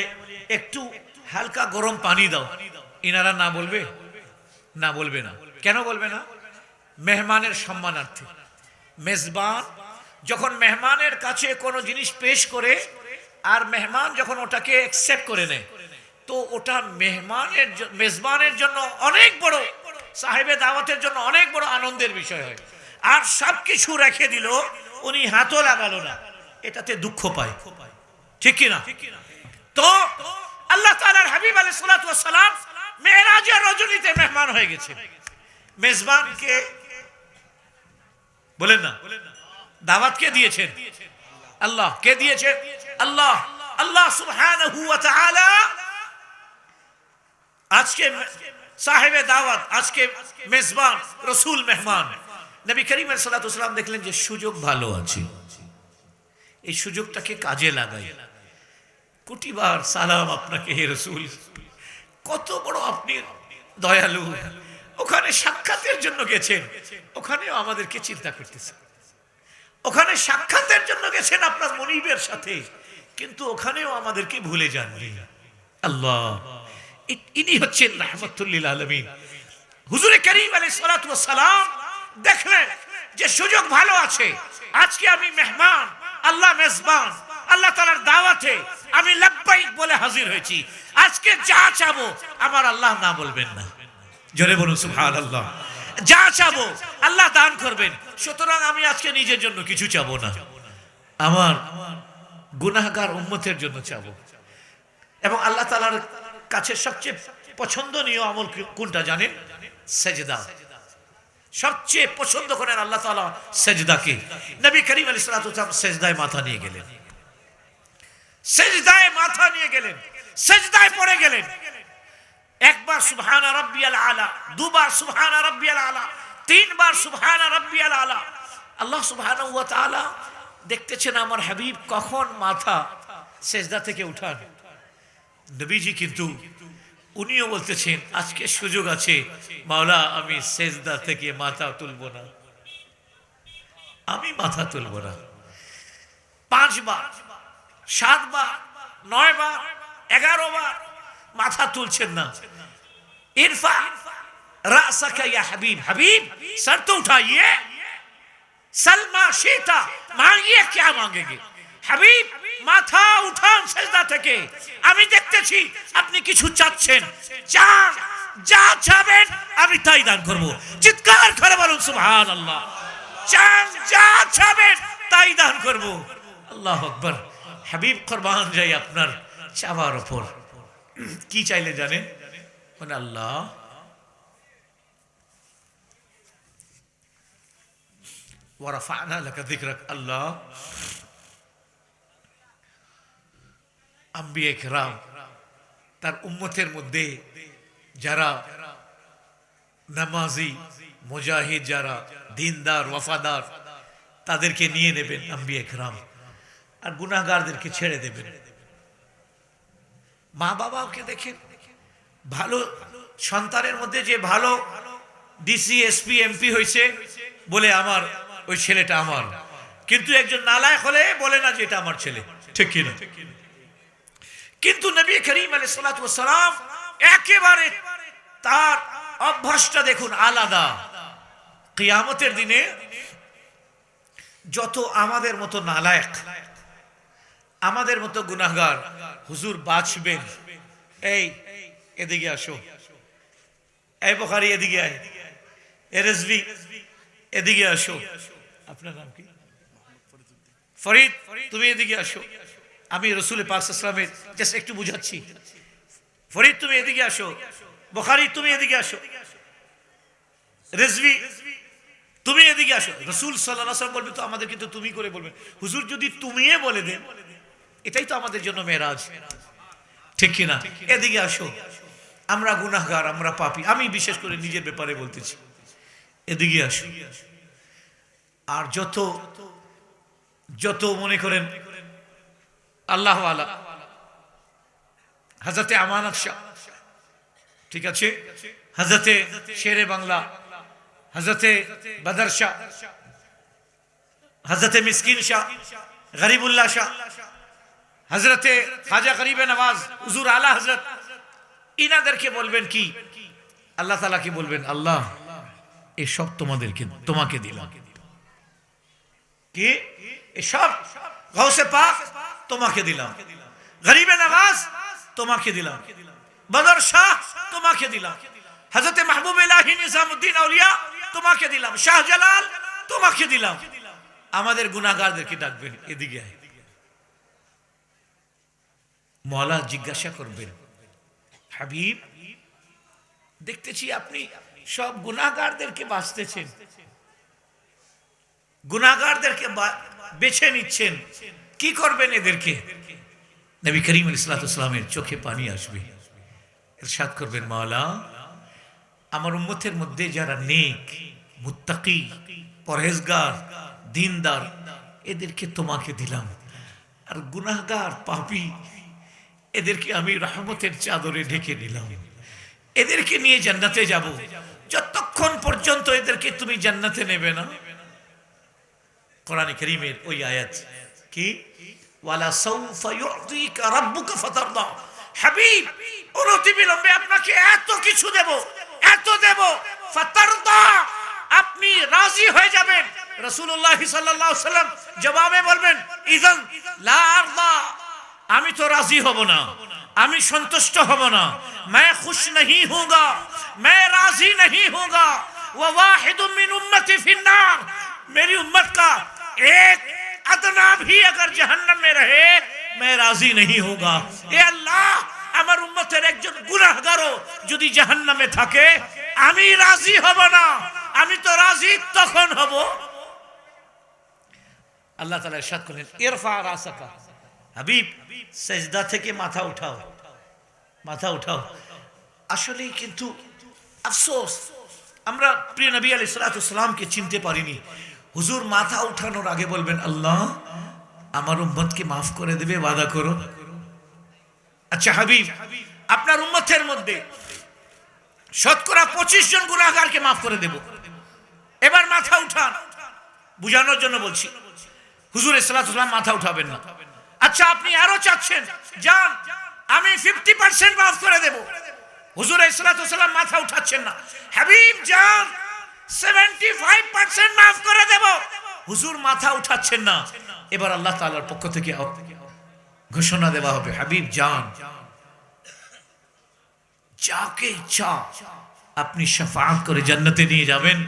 একটু হালকা গরম পানি দাও, এনারা না বলবে? না বলবে না। কেন বলবে না? মেহমানের সম্মানার্থে। মেজবান যখন মেহমানের কাছে কোনো জিনিস পেশ করে আর মেহমান যখন ওটাকে অ্যাকসেপ্ট করে নেয়, তো ওটা মেজবানের জন্য অনেক বড়, সাহেবে দাওয়াতের জন্য অনেক বড় আনন্দের বিষয় হয়। আর সবকিছু রেখে দিল, উনি হাতও লাগালো না, এটাতে দুঃখ পায়, ঠিক কিনা? তো আল্লাহ তাআলার হাবিব আলাইহিস সালাতু ওয়াস সালাম মেরাজের রজনীতে মেহমান হয়ে গেছে। মেজবানকে বলেন না, দাওয়াত কে দিয়েছেন? আল্লাহ। কে দিয়েছেন? আল্লাহ। আল্লাহ সুবহানাহু ওয়া তাআলা আজকে সাহেবে দাওয়াত, আজকে মেজবান, রসুল মেহমান নবী করিম আলাইহিস সালাতু ওয়াস সালাম দেখলেন যে সুযোগ ভালো আছে, এই সুযোগটাকে কাজে লাগাই। কোটিবার সালাম আপনাকে হে রসুল, কত বড় আপনি দয়ালু। ওখানে সাক্ষাতের জন্য গেছেন, ওখানেও আমাদেরকে চিন্তা করতেছে। ওখানে সাক্ষাতের জন্য গেছেন আপনার মনিবের সাথে, কিন্তু ওখানেও আমাদেরকে ভুলে যাননি। আল্লাহ, ইনি হচ্ছেন রাহমাতুল লিল আলামিন। হুজুর করিম আলাইহিস সালাতু ওয়াস সালাম দেখলেন যে সুযোগ ভালো আছে, আজকে আমি মেহমান, আল্লাহ মেজবান, আল্লাহ তাআলার দাওয়াতে আমি লাব্বাইক বলে হাজির হয়েছি। আজকে যা চাবো আমার আল্লাহ না বলবেন না, জোরে বলুন সুবহানাল্লাহ। যা চাবো আল্লাহ দান করবেন। সুতরাং আমি আজকে নিজের জন্য কিছু চাবো না, আমার গুনাহগার উম্মতের জন্য চাবো। এবং আল্লাহ তাআলার কাছে সবচেয়ে পছন্দনীয় আমল কোনটা জানেন? সেজদা। সবচেয়ে পছন্দ করেন আল্লাহ তাআলা সেজদাকে। নবী করিম আলাইহিস সালাতু ওয়াস সালাম সেজদায় মাথা নিয়ে গেলেন, সেজদায় মাথা নিয়ে গেলেন, সেজদায় পড়ে গেলেন। একবার সুবহানা রাব্বিয়াল আলা, দুবার সুবহানা রাব্বিয়াল আলা, তিনবার সুবহানা রাব্বিয়াল আলা। আল্লাহ সুবহানাহু ওয়া তাআলা দেখতেছেন আমার হাবিব কখন মাথা সেজদা থেকে উঠান। নবীজি কিন্তু উনিও বলতেছেন আজকে সুযোগ আছে মাওলা, আমি সেজদা থেকে মাথা তুলবো না, আমি মাথা তুলবো না। 5 বার, 7 বার, 9 বার, 11 বার মাথা তুলছেন না। ইরফা রাসাকা ইয়া হাবিব, হাবিব सर तो उठाइए, सलमा शीता मांगिए, क्या मांगेंगे? হাবিব মাথা উঠান সেজদা থেকে, আমি দেখতেছি আপনি কিছু চাচ্ছেন, চান, যা চাবেন আমি তাই দান করব। চিৎকার করে বলুন সুবহানাল্লাহ। চান, যা চাবেন তাই দান করব। আল্লাহু আকবার। হাবিব কুরবান যাই আপনার চাওয়ার উপর। কি চাইলে জানেন? মানে আল্লাহ ওয়া রাফা'না লাকা যিকরাক। আল্লাহ আম্বিয়া কিরাম তার উম্মতের মধ্যে যারা নামাজি, মুজাহিদ, যারা দিনদার, ওয়াফাদার, তাদেরকে নিয়ে নেবেন আম্বিয়া কিরাম, আর গুনাহগারদেরকে ছেড়ে দেবেন। মা বাবাকে দেখেন, ভালো সন্তানের মধ্যে যে ভালো ডিসি, এসপি, এমপি হয়েছে বলে আমার ওই ছেলেটা আমার, কিন্তু একজন নালায়েক হলে বলে না যে এটা আমার ছেলে, ঠিক কিনা? কিন্তু নবী করিম আলাইহিস সালাতু ওয়াস সালাম একেবারে তার অভ্যাসটা দেখুন আলাদা। কিয়ামতের দিনে যত আমাদের মতো নালায়েক, আমাদের মতো গুনাহগার হুজুর বাঁচবেন। এই এদিকে আসো, এই বুখারী এদিকে আয়, এ রেজভি এদিকে আসো। আপনার নাম কি? ফরিদ, তুমি এদিকে আসো। আমি রাসূল পাক সাল্লাল্লাহু আলাইহি ওয়াসাল্লামের জাস্ট একটু বুঝাচ্ছি। ফরিদ তুমি এদিকে আসো, বুখারী তুমি এদিকে আসো, রেজভি তুমি এদিকে আসো। রাসূল সাল্লাল্লাহু আলাইহি ওয়াসাল্লাম বলবে তো আমাদের কিন্তু তুমি করে বলবেন। হুজুর যদি তুমিয়ে বলে দেন, এটাই তো আমাদের জন্য মেরাজ, ঠিক কি না? এদিকে আসো, আমরা গুনাহগার, আমরা পাপী, আমি বিশেষ করে নিজের ব্যাপারে বলতেছি, এদিকে আসো। আর যত যত মনে করেন আল্লাহ ওয়ালা, হযরতে আমানত শাহ, ঠিক আছে, হযরতে শেরে বাংলা, হযরতে বদর শাহ, হযরতে মিসকিন শাহ, গরিবুল্লাহ শাহ, হযরতে খাজা গরিবে নওয়াজ, হুজুর আলা হযরত, ইনাদেরকে বলবেন কি? আল্লাহ তাআলা কি বলবেন? আল্লাহ এই সব তোমাদেরকে, তোমাকে দিলাম। কি এই সব? গাউসে পাক তোমাকে দিলাম, গরিবে নওয়াজ তোমাকে দিলাম, বদর শাহ তোমাকে দিলাম, হযরতে মাহবুব ইলাহি নিজামউদ্দিন আউলিয়া তোমাকে দিলাম, শাহজালাল তোমাকে দিলাম। আমাদের গুনাহগারদেরকে ডাকবেন, এদিকে আয়। মওলা জিজ্ঞাসা করবেন, হাবিব দেখতেছি আপনি সব গুনাহগারদেরকে বাঁচতেছেন, গুনাহগারদেরকে বেছে নিচ্ছেন, কি করবেন এদেরকে? নবী করিম আলাইহিস সালামের চোখে পানি আসবে, ইরশাদ করবেন, মাওলা আমার উম্মতের মধ্যে যারা নেক, মুত্তাকি, পরহেজগার, দিনদার, এদেরকে তোমাকে দিলাম, আর গুনাহগার পাপী এদেরকে আমি রহমতের চাদরে ঢেকে নিলাম, এদেরকে নিয়ে জান্নাতে যাব, যতক্ষণ পর্যন্ত এদেরকে তুমি জান্নাতে নেবে না। কোরআনে কারীমের ওই আয়াত কি, ওয়ালা সাউফা ইউতিকা রাব্বুকা ফাতারদা, হাবিব অনতিবিলম্বে আপনাকে এত কিছু দেব, এত দেব, ফাতারদা, আপনি রাজি হয়ে যাবেন। রাসূলুল্লাহ সাল্লাল্লাহু আলাইহি ওয়াসাল্লাম জবাবে বলবেন, ইযান লা আরদা, আমি তো রাজি হব না, আমি সন্তুষ্ট হব না, मैं खुश नहीं होगा, मैं राजी नहीं होगा, वो वाहिद मिन उम्मती फिन्नार, मेरी उम्मत का एक अदना भी अगर जहन्नम में रहे मैं राजी नहीं होगा। ए अल्लाह, আমার উম্মতের একজন গুনাহগারও যদি জাহান্নামে থাকে আমি রাজি হব না, আমি তো রাজি তখন হব। আল্লাহ তাআলা ইরশাদ করলেন, ইরফা রাসাকা, হাবিব সেজদা থেকে মাথা উঠাও, মাথা উঠাও। আসলেই কিন্তু আফসোস, আমরা প্রিয় নবী আলাইহিস সালাতু ওয়াস সালামকে চিনতে পারিনি। হুজুর মাথা উঠানোর আগে বলবেন, আল্লাহ আমার উম্মতকে মাফ করে দেবে, ওয়াদা করো। আচ্ছা হাবিব, আপনার উম্মতের মধ্যে শতকরা 25 জন গুনাহগারকে মাফ করে দেব, এবার মাথা উঠান। বুঝানোর জন্য বলছি, হুজুর সাল্লাল্লাহু আলাইহি ওয়াসাল্লাম মাথা উঠাবেন না। আচ্ছা আপনি আরো চাচ্ছেন, যান আমি 50% মাফ করে দেব, হুজুর সাল্লাল্লাহু আলাইহি ওয়াসাল্লাম মাথা উঠাচ্ছেন না। হাবিব যান 75% মাফ করে দেব, হুজুর মাথা উঠাচ্ছেন না। এবার আল্লাহ তাআলার পক্ষ থেকে ঘোষণা দেওয়া হবে, হাবিব যান, যাকে ইচ্ছা আপনি শাফাআত করে জান্নাতে নিয়ে যাবেন,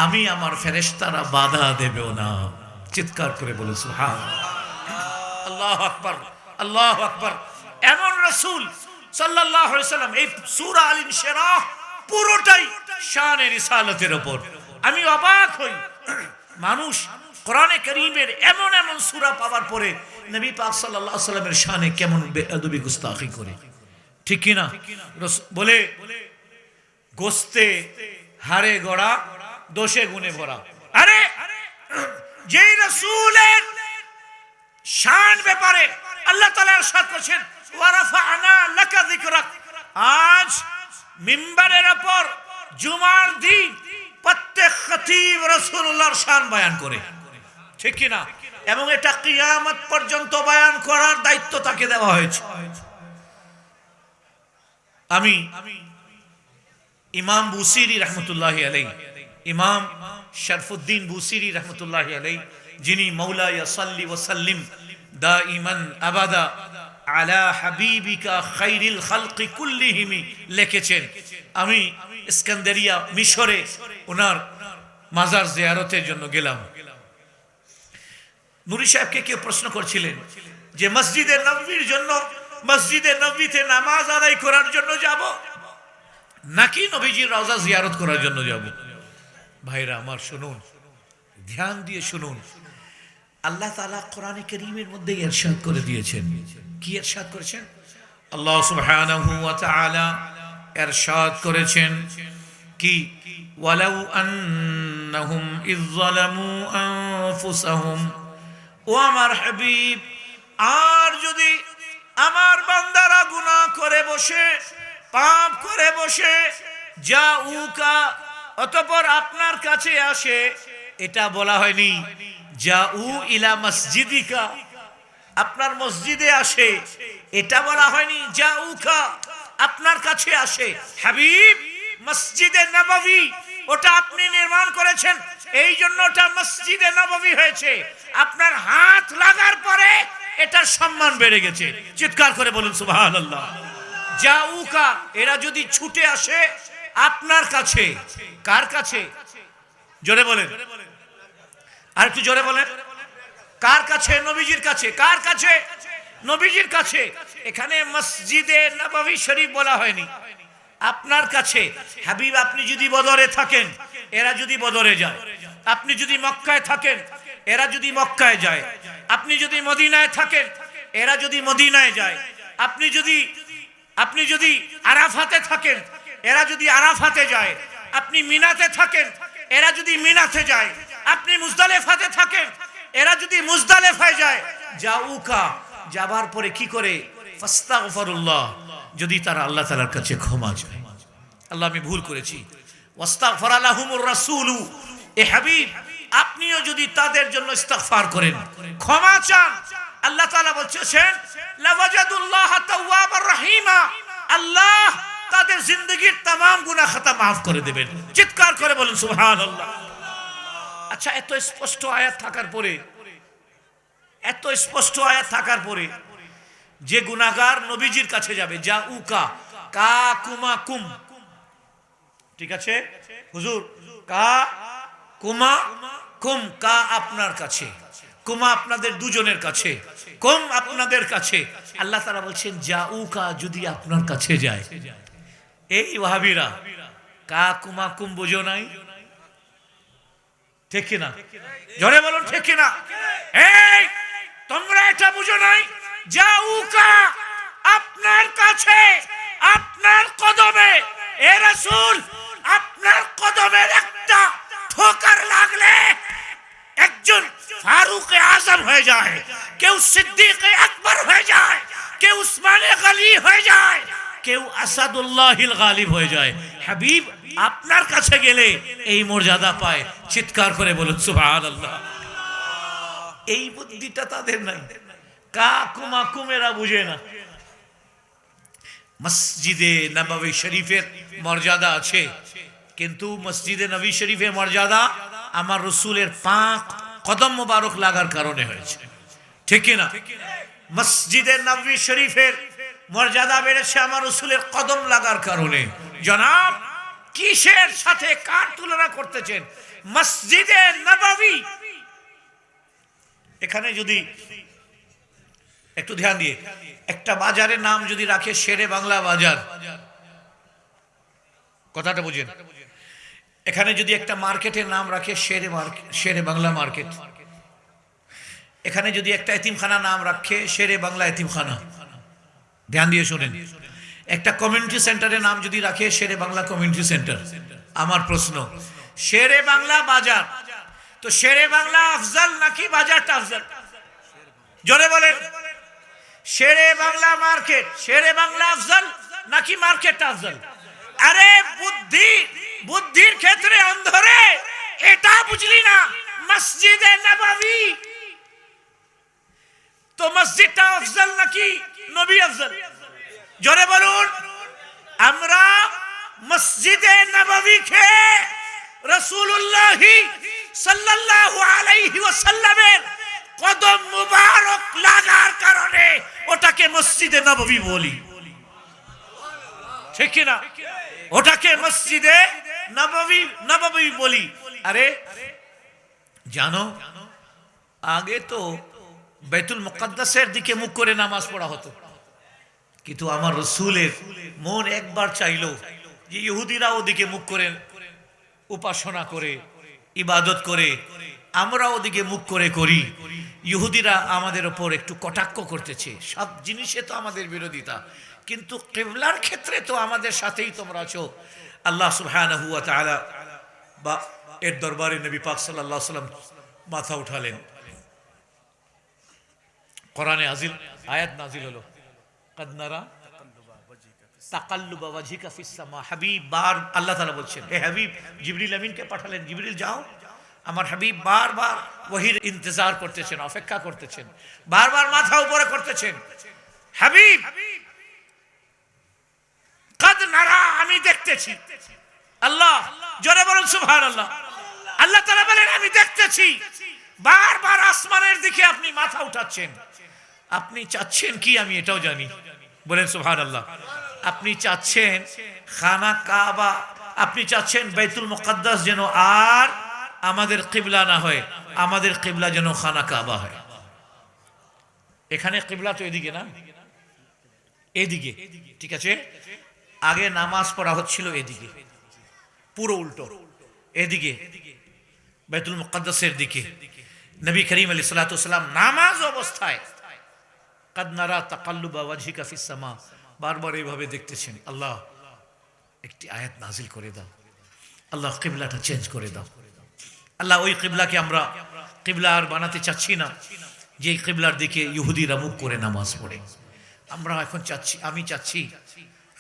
আমি আমার ফেরেশতারা বাধা দেবেও না। চিৎকার করে বলে সুবহানাল্লাহ, আল্লাহু আকবার, আল্লাহু আকবার। এমন রাসূল সাল্লাল্লাহু আলাইহি ওয়াসাল্লাম, এই সূরা আল ইনশিরাহ পুরোটাই শানে রিসালাতের উপর। আমি অবাক হই, মানুষ কোরআনে কারীমের এমন এমন সূরা পাওয়ার পরে নবী পাক সাল্লাল্লাহু আলাইহি ওয়াসাল্লামের শানে কেমন বেয়াদবি গুস্তাখি করে, ঠিক কি না? বলে গোস্তে হাড়ে গড়া, দোষে গুণে ভরা। আরে যেই রাসূলের শান ব্যাপারে আল্লাহ তাআলা ইরশাদ করেছেন, ওয়া রাফা'না লাকা যিকরাক, আজ মিম্বারের উপর জুমার দিন প্রত্যেক খতিব রাসূলুল্লাহর শান বয়ান করে, ঠিক কি না? এবং এটা কিয়ামত পর্যন্ত বয়ান করার দায়িত্ব তাকে দেওয়া হয়েছে। আমি ইমাম বুসিরি রহমতুল্লাহি আলাইহি, ইমাম শরফুদ্দিন বুসিরি রহমতুল্লাহি আলাইহি, যিনি মাওলা ইয়াসাল্লি ওয়া সাল্লিম দাইমান আবাদা আলা হাবিবিকা খাইরিল খালকি কুল্লিহিম লিখেছেন। আমি ইস্কান্দারিয়া মিশরে ওনার মাজার জিয়ারতের জন্য গেলাম। নুরি সাহেবকে কেউ প্রশ্ন করছিলেন যে মসজিদে নববীর জন্য, মসজিদে নববীতে নামাজ আদায় করার জন্য যাব নাকি নবীজির রওজা জিয়ারত করার জন্য যাব? ভাইরা আমার শুনুন, ধ্যান দিয়ে শুনুন, আল্লাহ তাআলা কোরআনে কারীমের মধ্যে ইরশাদ করে দিয়েছেন। কি ইরশাদ করেছেন? আল্লাহ সুবহানাহু ওয়া তাআলা ইরশাদ করেছেন কি, ওয়ালাউ আন্নাহুম ইয যালামু আনফুসাহুম, ও আমার হাবিব, আর যদি আমার বান্দারা গুনাহ করে বসে, পাপ করে বসে, জাউকা, অতঃপর আপনার কাছে আসে, এটা বলা হয়নি জাউ ইলা মসজিদিকা, আপনার মসজিদে আসে, এটা বলা হয়নি জাউকা, আপনার কাছে আসে। হাবিব মসজিদে নববী, ওটা আপনি নির্মাণ করেছেন, এই জন্য ওটা মসজিদে নববী হয়েছে। আপনার হাত লাগার পরে এটার সম্মান বেড়ে গেছে। চিৎকার করে বলুন সুবহানাল্লাহ। জাউকা, এরা যদি ছুটে আসে আপনার কাছে, কার কাছে? জোরে বলেন, আর একটু জোরে বলেন, কার কাছে? নবীজির কাছে। কার কাছে? নবীজির কাছে। এখানে মসজিদে নববী শরীফ বলা হয়নি, আপনার কাছে। হাবিব আপনি যদি বদরে থাকেন, এরা যদি বদরে যায়, আপনি যদি মক্কায় থাকেন, এরা যদি মক্কায় যায়, আপনি যদি মদিনায় থাকেন, এরা যদি মদিনায় যায়, আপনি যদি আরাফাতে থাকেন, এরা যদি আরাফাতে যায়, আপনি মিনাতে থাকেন, এরা যদি মিনাতে যায়, আপনি মুজদালিফাতে থাকেন, এরা যদি মুজদালিফায় যায়, জাউকা যাবার পরে কি করে ফাস্তাগফিরুল্লাহ, যদি তারা আল্লাহ তাআলার কাছে ক্ষমা চায়, আল্লাহ আমি ভুল করেছি, ওয়াস্তাগফারা লাহুমুর রাসূলু, এ হাবিব আপনিও যদি তাদের জন্য ইস্তিগফার করেন, ক্ষমা চান, আল্লাহ তাআলা বলছেন লাওয়াজাদুল্লাহ তাওয়াবার রহিমা, আল্লাহ তাদের জিন্দেগীর तमाम গুনাহ খাতা maaf করে দিবেন। চিৎকার করে বলেন সুবহানাল্লাহ। আচ্ছা, এত স্পষ্ট আয়াত থাকার পরে যে গুনাহগার নবীজির কাছে যাবে, জাউকা কা কুমা কুম, ঠিক আছে হুজুর, কা কুমা কুম, কা আপনার কাছে, কুমা আপনাদের দুজনের কাছে, কুম আপনাদের কাছে, আল্লাহ তাআলা বলছেন জাউকা যদি আপনার কাছে যায়। এই ওয়াহাবীরা কা কুমা কুম বুঝো নাই? ঠিক কি না? জোরে বলুন ঠিক কি না? এই তোমরা এটা বুঝো নাই? জাউকা আপনার কাছে, আপনার কদমে, এ রাসূল আপনার কদমের একটা ঠোকার লাগলে একজন ফারুক আজম হয়ে যায়, কেউ সিদ্দিক আকবর হয়ে যায়, কেউ উসমানে গনি হয়ে যায়, কেউ আসাদুল্লাহিল গালিব হয়ে যায়। হাবিব আপনার কাছে গেলে এই মর্যাদা পায়। চিৎকার করে বলুন সুবহানাল্লাহ। এই বুদ্ধিটা তাদের নাই, কা কুমা কুমেরা বুঝে না। মসজিদে নববী শরীফের মর্যাদা আছে, কিন্তু মসজিদে নবী শরীফের মর্যাদা আমার রসুলের পাক কদম মোবারক লাগার কারণে হয়েছে, ঠিক কি না? মসজিদে নবী শরীফের মর্যাদা বেড়েছে আমার রসুলের কদম লাগার কারণে। জনাব কিসের সাথে কার তুলনা করতেছেন? মসজিদে নববী, এখানে যদি একটু ধ্যান দিয়ে একটা বাজারের নাম যদি রাখে শেরে বাংলা বাজার, কথাটা বুঝেন, এখানে যদি একটা মার্কেটের নাম রাখে শেরে বাংলা মার্কেট, এখানে যদি একটা এতিমখানা নাম রাখে শেরে বাংলা এতিমখানা, ধ্যান দিয়ে শুনেন, একটা কমিউনিটি সেন্টারের নাম যদি রাখে শেরে বাংলা কমিউনিটি সেন্টার, আমার প্রশ্ন শেরে বাংলা বাজার, তো শেরে বাংলা আফজল নাকি বাজারটা আফজল? জোরে বলেন। শেরে বাংলা মার্কেট, শেরে বাংলা আফজল নাকি মার্কেটটা আফজল? আরে বুদ্ধির ক্ষেত্রে অন্ধরে এটা বুঝলি না? মসজিদে নববী, তো মসজিদটা আফজল নাকি নবী আফজল? জোরে বলুন। আমরা মসজিদে নববীকে রাসূলুল্লাহ সাল্লাল্লাহু আলাইহি ওয়াসাল্লামের কদম মুবারক লাগার কারণে ওটাকে মসজিদে নববী বলি, ঠিক কি না? ওটাকে মসজিদে নববী বলি। আরে জানো, আগে তো বাইতুল মুকাদ্দাসের দিকে মুখ করে নামাজ পড়া হতো, কিন্তু আমার রসুলের মন একবার চাইলো যে ইহুদিরা ওদিকে মুখ করে উপাসনা করে ইবাদত করে, আমরা ওদিকে মুখ করে করি। ইহুদিরা আমাদের ওপর একটু কটাক্ষ করতেছে, সব জিনিসে তো আমাদের বিরোধিতা, কিন্তু কিবলার ক্ষেত্রে তো আমাদের সাথেই তোমরা আছো। আল্লাহ সুবহানাহু ওয়া তাআলা বা এর দরবারে নবী পাক সাল্লাল্লাহু আলাইহি ওয়াসাল্লাম মাথা উঠালেন। কোরআনে আয়াত নাজিল হলো, কাদ নারা তাকাল্লুবা ওয়াজহিকা ফিস সামা। হাবিব বার আল্লাহ তাআলা বলছেন, হে হাবিব, জিবরিল আমিনকে পাঠালেন, জিবরিল যাও, আমার হাবিব বারবার ওহীর ইন্তজার করতেছেন, অপেক্ষা করতেছেন, বারবার মাথা উপরে করতেছেন। হাবিব কাদ নারা, আমি দেখতেছি। আল্লাহ জোরে বলুন সুবহানাল্লাহ। আল্লাহ তাআলা বলেন আমি দেখতেছি, বারবার আসমানের দিকে আপনি মাথা উঠাচ্ছেন। আপনি চাচ্ছেন কি আমি এটাও জানি, বলেন সুবহানাল্লাহ। আপনি চাচ্ছেন খানা কাবা, আপনি চাচ্ছেন বাইতুল মুকাদ্দাস যেন আর আমাদের কিবলা না হয়, আমাদের কিবলা যেন খানা কাবা হয়। এখানে কিবলা তো এদিকে না, এদিকে, ঠিক আছে? আগে নামাজ পড়া হচ্ছিল এদিকে, পুরো উল্টো, এদিকে বাইতুল মুকাদ্দাসের দিকে। নবী করিম আলাইহিস সালাতু ওয়াস সালাম নামাজ অবস্থায় কাদ নারা তাকাল্লুবা ওয়াজহিকা ফিস সামা, বারবার এইভাবে দেখতেছেন, আল্লাহ একটি আয়াত নাজিল করে দাও, আল্লাহ কিবলাটা চেঞ্জ করে দাও, আল্লাহ ওই কিবলাকে আমরা কিবলা আর বানাতে চাচ্ছি না যে কিবলার দিকে ইহুদিরা মুখ করে নামাজ পড়ে। আমরা এখন চাচ্ছি, আমি চাচ্ছি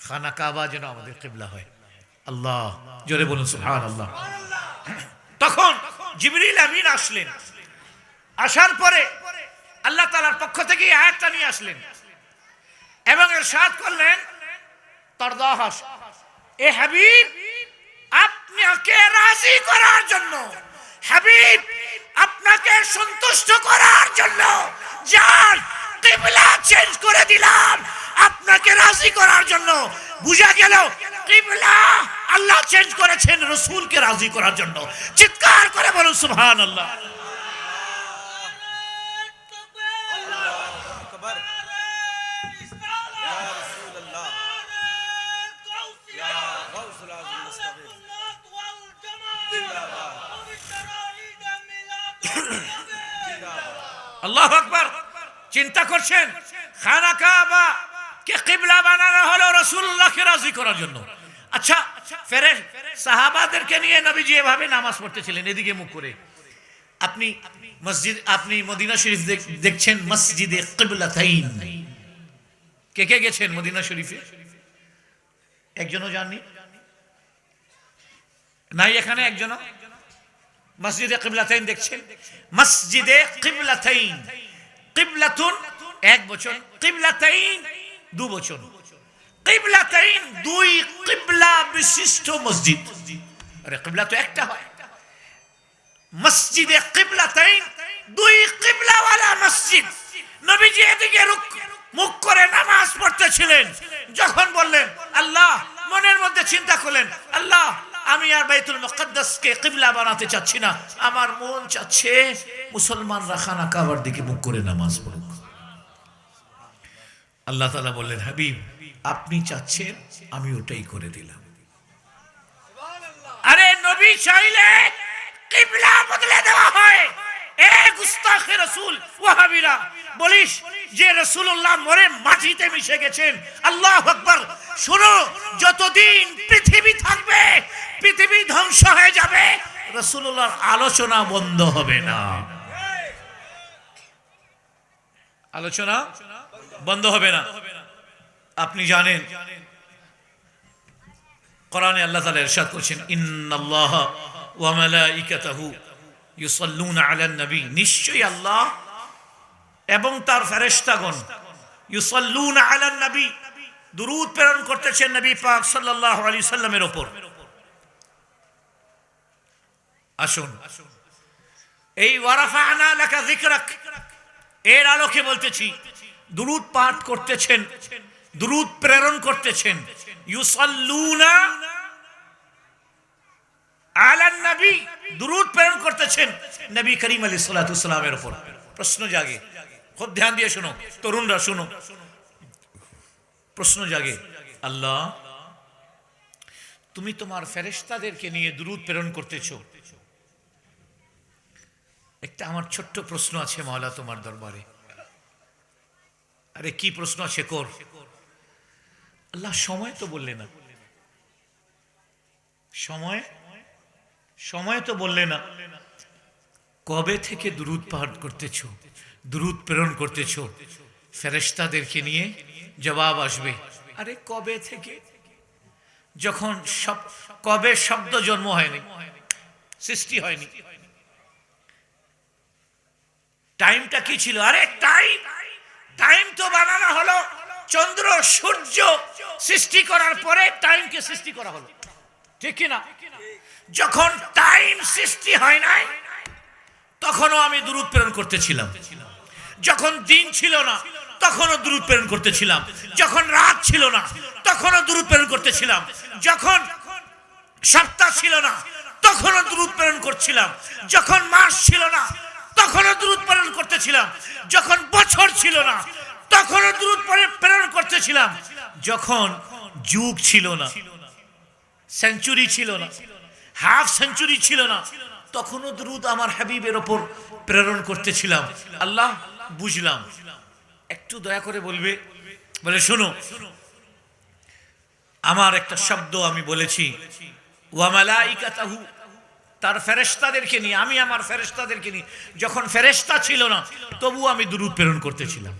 খানা কাবা যেন আমাদের কিবলা হয়। আল্লাহ, জোরে বলুন সুবহানাল্লাহ। তখন জিবরিল আমিন আসলেন, আসার পরে আল্লাহ তাআলার পক্ষ থেকে এই আয়াতটা নিয়ে আসলেন এবং ইরশাদ করলেন, তরদাহাস, এ হাবিব, আপনাকে রাজি করার জন্য, হাবিব আপনাকে সন্তুষ্ট করার জন্য যার কিবলা চেঞ্জ করে দিলাম, আপনাকে রাজি করার জন্য। বুঝা গেল কিবলা আল্লাহ চেঞ্জ করেছেন রাসূলকে রাজি করার জন্য। চিৎকার করে বলুন সুবহানাল্লাহ। আল্লাহু আকবার। চিন্তা করছেন, খানা কাবা কে কিবলা বানানো হলো রাসূলুল্লাহকে রাজি করার জন্য। আচ্ছা, ফেরেশ সাহাবাদেরকে নিয়ে নবীজি এভাবে নামাজ পড়তেছিলেন এদিকে মুখ করে। আপনি মসজিদ, আপনি মদিনা শরীফ দেখছেন মসজিদে কিবলাতাইন। কে কে গেছেন মদিনা শরীফে? একজনও যাননি? নাই এখানে একজনও? মসজিদে কিবলাতাইন দেখছেন? মসজিদে কিবলাতাইন, কিবলাতুন এক বচন, কিবলাতাইন দু বচন। কিবলাতাইন দুই কিবলা বিশিষ্ট মসজিদ। আরে কিবলা তো একটা হয়। মসজিদে কিবলাতাইন দুই কিবলাওয়ালা মসজিদ। নবীজি এদিকে মুখ করে নামাজ পড়তেছিলেন। যখন বললেন আল্লাহ, মনের মধ্যে চিন্তা করলেন, আল্লাহ আমি আর বাইতুল মুকদ্দাসকে কিবলা বানাতে চাচ্ছি না, আমার মন চাচ্ছে মুসলমানরা খানা কাবার দিকে মুখ করে নামাজ পড়ুক। আল্লাহ তাআলা বললেন, হাবিব আপনি চাচ্ছেন, আমি ওটাই করে দিলাম। আরে নবী চাইলে কিবলা বদলে দেওয়া হয়। এ গুস্তাখে রাসূল ওয়াহাবিরা বলিস যে রাসূলুল্লাহ মরে মাটিতে মিশে গেছেন। আল্লাহু আকবার। শুনো, যতদিন পৃথিবী থাকবে, পৃথিবী ধ্বংস হয়ে যাবে, রাসূলুল্লাহর আলোচনা বন্ধ হবে না। আলোচনা বন্ধ হবে না। আপনি জানেন কোরআনে আল্লাহ তাআলা ইরশাদ করেছেন, ইন্নাল্লাহা ওয়া মালাইকাতাহু ইউসাল্লুনা আলান নবী, নিশ্চয়ই আল্লাহ এবং তার ফেরেশতাগণ ইউসাল্লুনা আলান নবী, দুরূদ প্রেরণ করতেছেন নবী পাক সাল্লাল্লাহু আলাইহি সাল্লামের উপর। আসুন, এই ওয়ারাফা'না লাকা যিকরাক এর আলোকে বলতেছি, দুরূদ পাঠ করতেছেন, দুরূদ প্রেরণ করতেছেন, ইউসাল্লুনা আলান নবী, দুরূদ প্রেরণ করতেছেন নবী করিম আলাইহিস সালাতু ওয়াস সালামের উপর। প্রশ্ন জাগে, খুব ধ্যান দিয়ে শুনো, তরুণরা শুনো, প্রশ্ন জাগে, আল্লাহ তুমি তোমার ফেরেশতাদেরকে নিয়ে দুরূদ প্রেরণ করতেছো, একটা আমার ছোট্ট প্রশ্ন আছে মাওলা তোমার দরবারে। আরে কি প্রশ্ন আছে? কর। আল্লাহ সময় তো বললে না, সময় তো বললে না, কবে থেকে দুরূদ পাঠ করতেছো, দুরূদ প্রেরণ করতেছো ফেরেশতাদেরকে নিয়ে? জবাব আসবে, আরে কবে থেকে? যখন কবে শব্দ জন্ম হয়নি, সৃষ্টি হয়নি, টাইমটা কি ছিল? আরে টাইম তো বানানো হলো চন্দ্র সূর্য সৃষ্টি করার পরে টাইমকে সৃষ্টি করা হলো, ঠিক কি না? যখন টাইম সৃষ্টি হয় নাই তখনও আমি দুরূদ প্রেরণ করতেছিলাম। যখন দিন ছিল না তখনও দুরূদ প্রেরণ করতেছিলাম। যখন রাত ছিল না তখনও দুরূদ প্রেরণ করতেছিলাম। যখন সপ্তাহ ছিল না তখনও দুরূদ প্রেরণ করছিলাম। যখন মাস ছিল না তখনও দুরূদ প্রেরণ করতেছিলাম। যখন বছর ছিল না তখনও দুরূদ প্রেরণ করতেছিলাম। যখন যুগ ছিল না, সেঞ্চুরি ছিল না, হাফ সেঞ্চুরি ছিল না, তখনও দুরূদ আমার হাবিবের ওপর প্রেরণ করতেছিলাম। আল্লাহ বুঝলাম, একটু দয়া করে বলবে? বলে শোনো, আমার একটা শব্দ আমি বলেছি, ওয়া মালাইকাতাহু, তার ফেরেশতাদেরকে নিয়ে, আমি আমার ফেরেশতাদেরকে নিয়ে, যখন ফেরেশতা ছিল না তবু আমি দুরূদ প্রেরণ করতেছিলাম।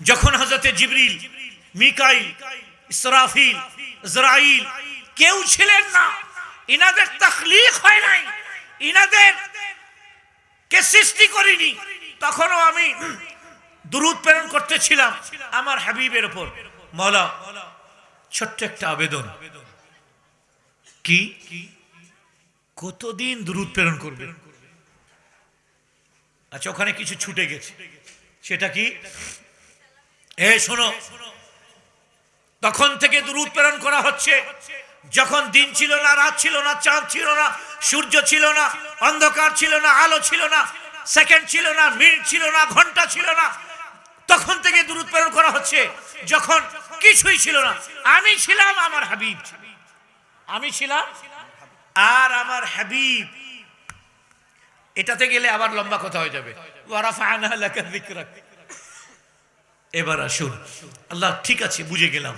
যখন হযরতে জিবরিল, মিকাইল, ইসরাফিল, ইসরাইল কেউ ছিলেন না, ইনাদের তাখলিক হয় নাই, ইনাদের কে সৃষ্টি করিনি, তখনও আমি দুরূদ প্রেরণ করতেছিলাম আমার হাবিবের উপর। মাওলা, ছোট্ট একটা আবেদন, কি কতদিন দুরূদ প্রেরণ করবে? আচ্ছা, ওখানে কিছু ছুটে গেছে, সেটা কি? শোনো, তখন থেকে দুরূদ প্রেরণ করা হচ্ছে যখন দিন ছিল না, রাত ছিল না, চাঁদ ছিল না, সূর্য ছিল না, অন্ধকার ছিল না, আলো ছিল না, সেকেন্ড ছিল না, মিনিট ছিল না, ঘন্টা ছিল না, তখন থেকে দুরূদ প্রেরণ করা হচ্ছে যখন কিছুই ছিল না। আমি ছিলাম, আমার হাবিব, আমি ছিলাম আর আমার হাবিব। এটাতে গেলে আবার লম্বা কথা হয়ে যাবে। ওয়া রাফা'না লাকা যিকরাক। এবার আসুন, আল্লাহ ঠিক আছে বুঝে গেলাম,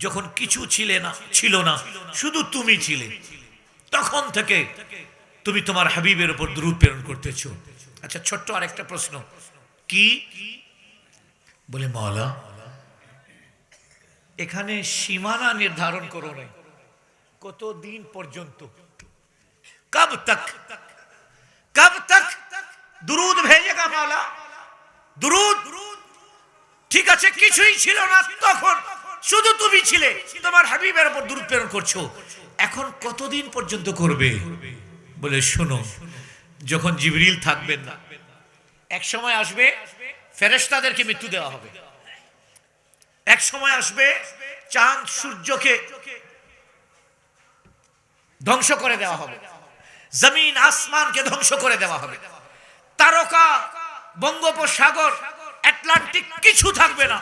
যখন কিছু ছিল না, শুধু তুমি ছিলে, তখন থেকে তুমি তোমার হাবিবের উপর দুরূদ প্রেরণ করতেছো। আচ্ছা, ছোট্ট আরেকটা প্রশ্ন, কি? বলে মাওলা, এখানে সীমানা নির্ধারণ করো নাই, কতদিন পর্যন্ত, কব তক দুরূদ ভেজেগা মাওলা? দুরূদ ঠিক আছে, কিছুই ছিল না তখন, শুধু তুমি ছিলে, তোমার হাবিবের উপর দুরূদ প্রেরণ করছো, এখন কতদিন পর্যন্ত করবে? বলে শোনো, যখন জিবরিল থাকবেন না, এক সময় আসবে ফেরেশতাদেরকে মৃত্যু দেওয়া হবে, এক সময় আসবে চাঁদ সূর্যকে ধ্বংস করে দেওয়া হবে, জমিন আসমানকে ধ্বংস করে দেওয়া হবে, তারকা, বঙ্গোপসাগর, আটলান্টিক কিছু থাকবে না।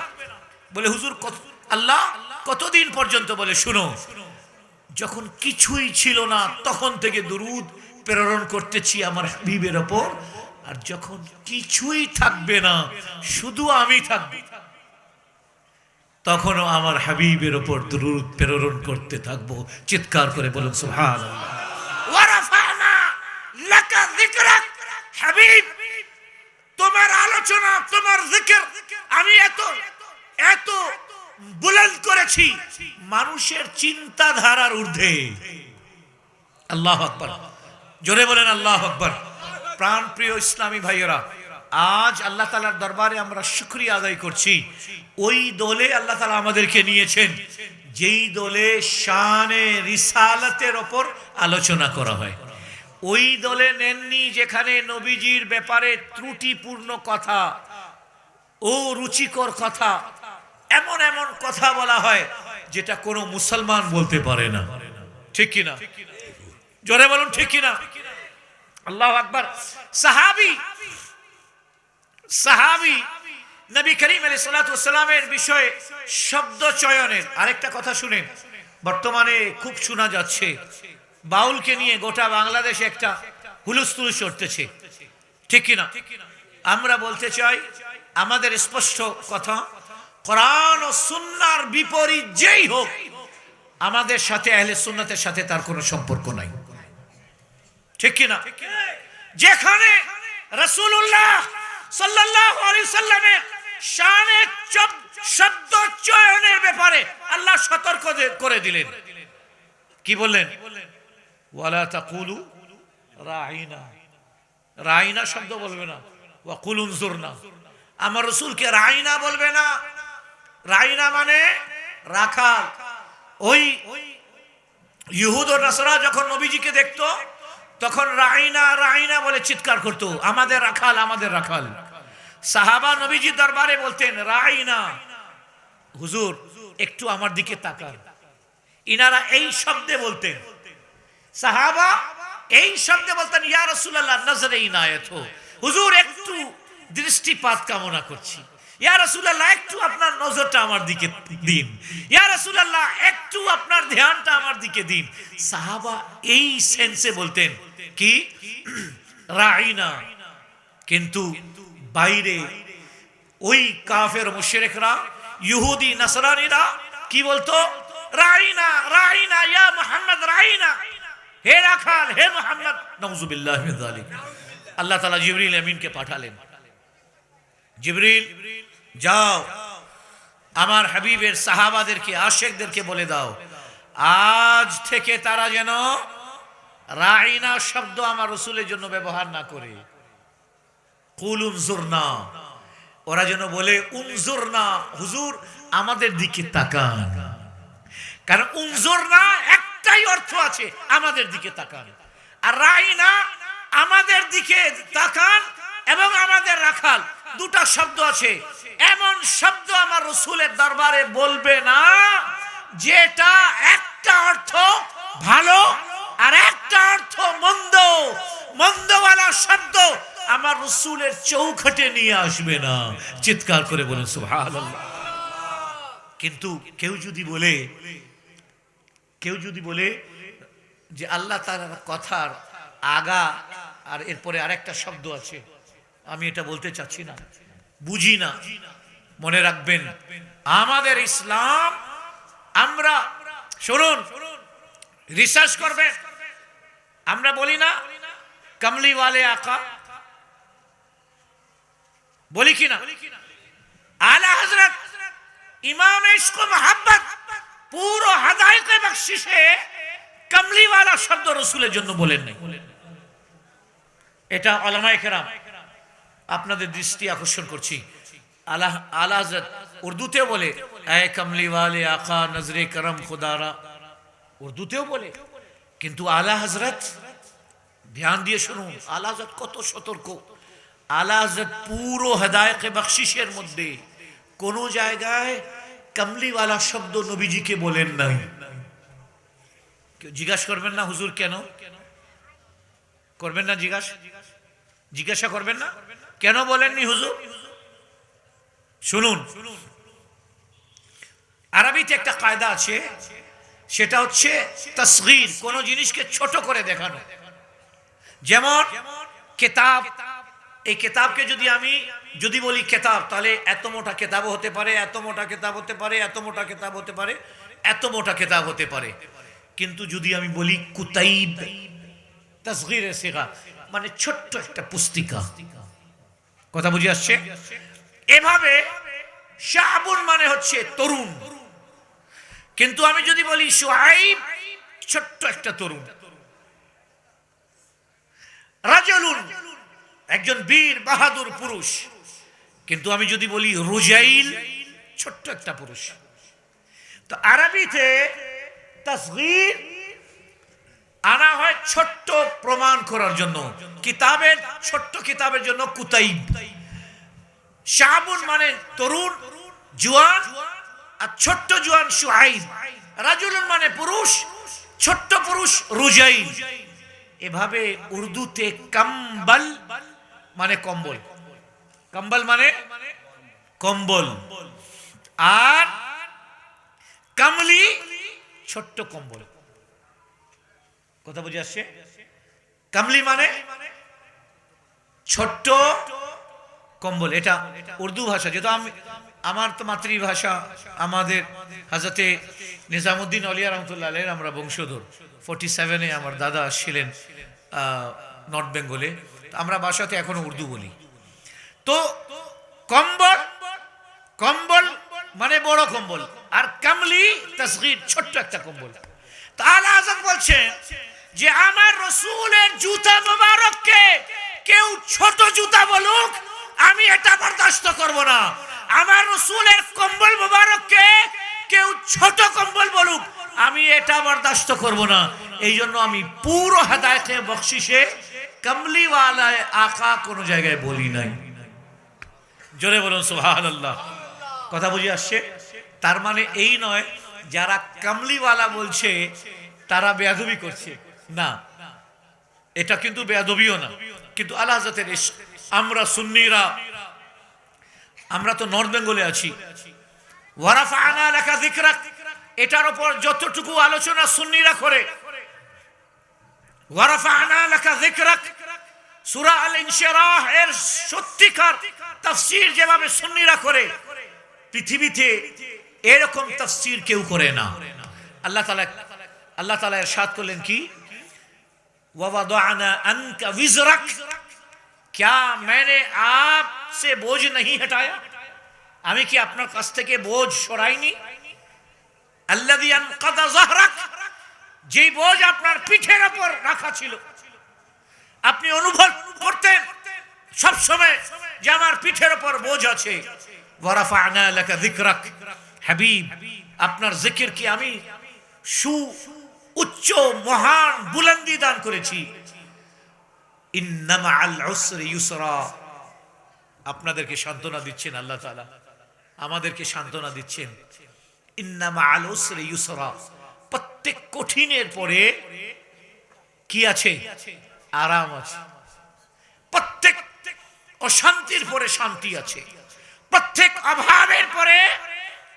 বলে হুজুর আল্লাহ কতদিন পর্যন্ত? বলে শুনো, যখন কিছুই ছিল না তখন থেকে দুরূদ প্রেরণ করতেছি আমার হাবিবের ওপর, আর যখন কিছুই থাকবে না, শুধু আমি থাকব, তখনও আমার হাবিবের ওপর দুরূদ প্রেরণ করতে থাকবো। চিৎকার করে বলুন সুবহানাল্লাহ। ওয়া রাফা'না লাকা যিকরাক। হাবিব, তোমার আলোচনা, তোমার জিকির আমি এত বুলন্দ করেছি, মানুষের চিন্তাধারার ঊর্ধ্বে। আল্লাহু আকবার, জোরে বলেন আল্লাহু আকবার। প্রাণ প্রিয় ইসলামী ভাইয়েরা, আজ আল্লাহ তাআলার দরবারে আমরা শুকরিয়া আদায় করছি, ওই দলে আল্লাহ তাআলা আমাদেরকে নিয়েছেন যেই দলে শানে রিসালাতের ওপর আলোচনা করা হয়। ওই দলে নেননি যেখানে নবীজির ব্যাপারে ত্রুটিপূর্ণ কথা ও রুচিকর কথা, এমন এমন কথা বলা হয় যেটা কোনো মুসলমান বলতে পারে না। ঠিক কিনা? জোরে বলুন ঠিক কিনা? আল্লাহু আকবার। সাহাবী নবী করিম আলাইহিস সালাতু ওয়াস সালামের বিষয়ে শব্দ চয়নের আরেকটা কথা শুনেন, বর্তমানে খুব শোনা যাচ্ছে, বাউলকে নিয়ে গোটা বাংলাদেশে একটা হুলস্থুল চলতেছে। ঠিক কিনা? আমরা বলতে চাই, আমাদের স্পষ্ট কথা, কোরআন ও সুন্নাহর বিপরীত যেই হোক, আমাদের সাথে আহলে সুন্নাতের সাথে তার কোনো সম্পর্ক নাই। ঠিক কিনা? যেখানে রাসূলুল্লাহ সাল্লাল্লাহু আলাইহি সাল্লামের শানে শব্দ চয়নের ব্যাপারে আল্লাহ সতর্ক করে দিলেন। কি বললেন? ওয়ালা তাকুলু রাইনা। রাইনা শব্দ বলবে না, ওয়া কুল উনজুরনা। আমার রাসূলকে রাইনা বলবে না। রাইনা মানে রাখাল। ওই ইহুদ ও নাসারা যখন নবীজিকে দেখতো তখন রাইনা রাইনা বলে চিৎকার করতো, আমাদের রাখাল, আমাদের রাখাল। সাহাবা নবীজির দরবারে বলতেন রাইনা, হুজুর একটু আমার দিকে তাকান। ইনারা এই শব্দে বলতেন, সাহাবা এই শব্দে বলতেন, ইয়া রাসূলুল্লাহ নজরে ইনায়েত হো, হুজুর একটু দৃষ্টিপাত কামনা করছি, ইয়া রাসূলুল্লাহ একটু আপনার নজরটা আমার দিকে দিন, ইয়া রাসূলুল্লাহ একটু আপনার ধ্যানটা আমার দিকে দিন। সাহাবা এই সেন্সে বলতেন, কি রাইনা, কিন্তু বাইরে ওই কাফের মুশরিকরা ইহুদি নাসরানীরা কি বলতো? রাইনা রাইনা ইয়া মুহাম্মদ রাইনা, হে রাখাল হে মুহাম্মদ। নাউযুবিল্লাহি মিন যালিক। আল্লাহ তাআলা জিবরিল আমিনকে পাঠালেন, জিবরিল যাও আমার হাবিবের সাহাবাদেরকে আশিকদেরকে বলে দাও আজ থেকে তারা যেন রাইনা শব্দ আমার রাসূলের জন্য ব্যবহার না করে। কুল উনজুরনা, ওরা যেন বলে উনজুরনা, হুজুর আমাদের দিকে তাকান। কারণ উনজুরনা একটাই অর্থ আছে, আমাদের দিকে তাকান। আর রাইনা আমাদের দিকে তাকান এবং আমাদের রাখাল, দুটা শব্দ আছে। এমন শব্দ আমার রাসূলের দরবারে বলবে না যেটা একটা অর্থ ভালো আর একটা অর্থ মন্দ। মন্দওয়ালা শব্দ আমার রাসূলের চৌখটে নিয়ে আসবে না। চিৎকার করে বলুন সুবহানাল্লাহ। কিন্তু কেউ যদি বলে যে আল্লাহ তাআলার কথার আগা আর এরপরে আরেকটা শব্দ আছে, আমি এটা বলতে চাচ্ছি না, বুঝি না। মনে রাখবেন আমাদের ইসলাম, আমরা শুনুন রিসার্চ করবেন, আমরা বলি না কমলি ওয়ালে আকা, বলি কিনা? আলা হযরত ইমাম ইশক মোহাব্বত পুরো হাদায়েকে বখশিশে কমলি ওয়ালা শব্দ রাসূলের জন্য বলেন নাই। এটা উলামায়ে কেরাম আপনাদের দৃষ্টি আকর্ষণ করছি। আলা হযরত উর্দুতেও বলে এ কমলি ওয়ালে আকা নজরে করম খুদারা, উর্দুতেও বলে। কিন্তু আলা হযরত, ধ্যান দিয়ে শুনুন, আলা হযরত কত সতর্ক। আলা হযরত পুরো হাদায়েকে বখশিশের মধ্যে কোন জায়গায় কমলিওয়ালা শব্দ নবীজিকে বলেন নাই। জিজ্ঞাসা করবেন না হুজুর কেন করবেন না? জিজ্ঞাসা করবেন না কেন বলেননি হুজুর? শুনুন, আরবিতে একটা কায়দা আছে, সেটা হচ্ছে তাসগীর, কোন জিনিসকে ছোট করে দেখানো। যেমন কিতাব, এই কিতাবকে যদি বলি কিতাব, তাহলে এত মোটা কিতাবও হতে পারে, এত মোটা কিতাব হতে পারে, এত মোটা কিতাব হতে পারে, এত মোটা কিতাব হতে পারে। কিন্তু যদি আমি বলি কুতাইব, তাসগীরের সিগা, মানে ছোট্ট একটা পুস্তিকা। কথা বুঝে আসছে? এভাবে শাবুন মানে হচ্ছে তরুণ, কিন্তু আমি যদি বলি শুআইব, ছোট্ট একটা তরুণ। রাজুলুন, একজন বীর বাহাদুর পুরুষ, কিন্তু আমি যদি বলি রুজাইল, ছোট্ট একটা পুরুষ। তো আরবিতে তাসগীর আনা হয় ছোট্ট প্রমাণ করার জন্য। কিতাবের, ছোট্ট কিতাবের জন্য কুতাইব। শাবুন মানে তরুণ জওয়ান, আর ছোট্ট জওয়ান শুআইব। রাজুলুন মানে পুরুষ, ছোট্ট পুরুষ রুজাইল। এভাবে উর্দুতে কম্বল মানে কম্বল, কম্বল মানে কম্বল, আর কমলি ছোট্ট কম্বল। কথা বুঝে আসছে? কমলি মানে ছোট্ট কম্বল। এটা উর্দু ভাষা, যেহেতু আমার তো মাতৃভাষা, আমাদের হযরতে নিজামুদ্দিন আউলিয়া রহমতুল্লাহ আলাইহির আমরা বংশধর। 47-এ আমার দাদা ছিলেন নর্থ বেঙ্গলে, আমরা বাসাতে এখনো উর্দু বলি। তো কম্বল, কম্বল মানে বড় কম্বল, আর কমলি তাসগীর, ছোট্ট একটা কম্বল। তো আলা হযরত বলছেন যে আমার রাসূলের জুতা মোবারককে কেউ ছোট জুতা বলুক, আমি এটা বরদাস্ত করব না। আমার রাসূলের কম্বল মোবারককে কেউ ছোট কম্বল বলুক, আমি এটা বরদাস্ত করব না। এই জন্য আমি পুরো হাদায়েতে বখশিশে কমলি ওয়ালা আকা কোন জায়গায় বলি নাই। জোরে বলুন সুবহানাল্লাহ। কথা বুঝে আসছে? তার মানে এই নয় যারা কমলিওয়ালা বলছে তারা বেয়াদবি করছে, না, এটা কিন্তু বেয়াদবিও না। কিন্তু আলা হযরতের ইশক, আমরা সুন্নিরা, আমরা তো নর্থ বেঙ্গলে আছি, ওয়ারাফা'না লাকা যিকরাক, এটার উপর যতটুকু আলোচনা সুন্নিরা করে, ওয়া রাফা'না লাকা যিকরাক, সূরা আল ইনশিরাহ এর সত্যিকার তাফসীর যেভাবে সুন্নিরা করে, পৃথিবীতে এরকম তাফসীর কেউ করে না। আল্লাহ তাআলা ইরশাদ করলেন কি, ওয়া ওয়াদা'না আনকা विज़रक, क्या मैंने आपसे बोझ नहीं हटाया, আমি কি আপনার কাছ থেকে বোঝ সরাইনি? আল্লাযী আনকাযা যাহরাক, যে বোঝ আপনার পিঠের উপর রাখা ছিল, আপনি অনুভব করতেন সব সময় যে আমার পিঠের উপর বোঝ আছে। ওয়া রাফা'না লাকা যিকরাক, হাবিব আপনার জিকির কি আমি উচ্চ মহান বুলন্দি দান করেছি। ইন্না মা'আল উসরি ইউসরা, আপনাদেরকে সান্ত্বনা দিচ্ছেন আল্লাহ তাআলা, আমাদেরকে সান্ত্বনা দিচ্ছেন। ইন্না মা'আল উসরি ইউসরা, প্রত্যেক কঠিনের পরে কি আছে? আরাম আছে। প্রত্যেক অশান্তির পরে শান্তি আছে, প্রত্যেক অভাবের পরে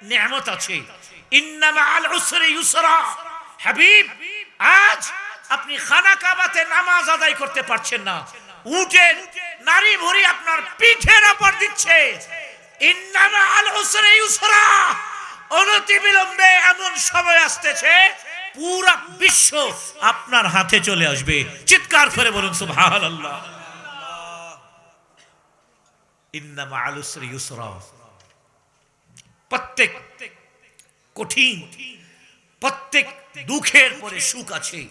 নিয়ামত আছে। ইন্না মা'আল উসরি ইউসরা। হাবিব, আজ আপনি খানা কাবাতে নামাজ আদায় করতে পারছেন না, উটের নারী ভুঁড়ি আপনার পিঠের উপর দিচ্ছে। ইন্না মা'আল উসরি ইউসরা, অনতি বিলম্বে এমন সময় আসতেছে পুরা বিশ্ব আপনার হাতে চলে আসবে। চিৎকার করে বলুন সুবহানাল্লাহ। ইন্না মা'আল উসরি ইউসরা, প্রত্যেক কঠিন, প্রত্যেক দুঃখের পরে সুখ আছে।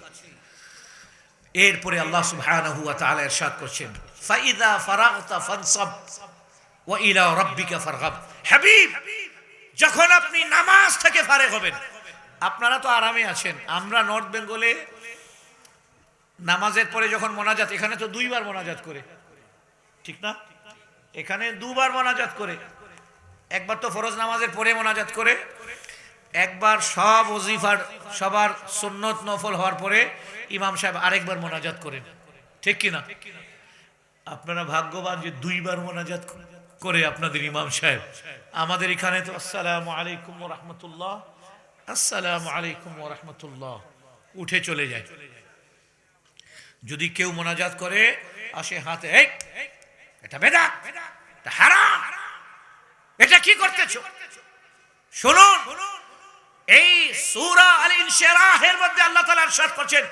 এরপরে আল্লাহ সুবহানাহু ওয়া তাআলা ইরশাদ করছেন, ফাইযা ফারাগতা ফানসাব ওয়া ইলা রাব্বিকা ফারগাব। হাবিব, যখন আপনি নামাজ থেকে ফারেগ হবেন, আপনারা তো আরামে আছেন, আমরা নর্থ বেঙ্গলে নামাজের পরে যখন মোনাজাত, এখানে তো দুইবার মোনাজাত করে, ঠিক না? এখানে দুবার মোনাজাত করে, একবার তো ফরজ নামাজের পরে মোনাজাত করে, একবার সব ওজিফার সবার সুন্নত নফল হওয়ার পরে ইমাম সাহেব আরেকবার মোনাজাত করেন, ঠিক কিনা? আপনারা ভাগ্যবান যে দুইবার মোনাজাত করে আপনাদের ইমাম সাহেব। আমাদের এখানে তো আসসালামু আলাইকুম ওয়া রাহমাতুল্লাহ, আসসালামু আলাইকুম ওয়া রাহমাতুল্লাহ, উঠে চলে যায়। যদি কেউ মোনাজাত করে আসে হাতে, এটা বেদাত, এটা হারাম, এটা কি করতেছো? শুনুন, এই সূরা আল ইনশিরাহের মধ্যে আল্লাহ তাআলা ইরশাদ করেছেন,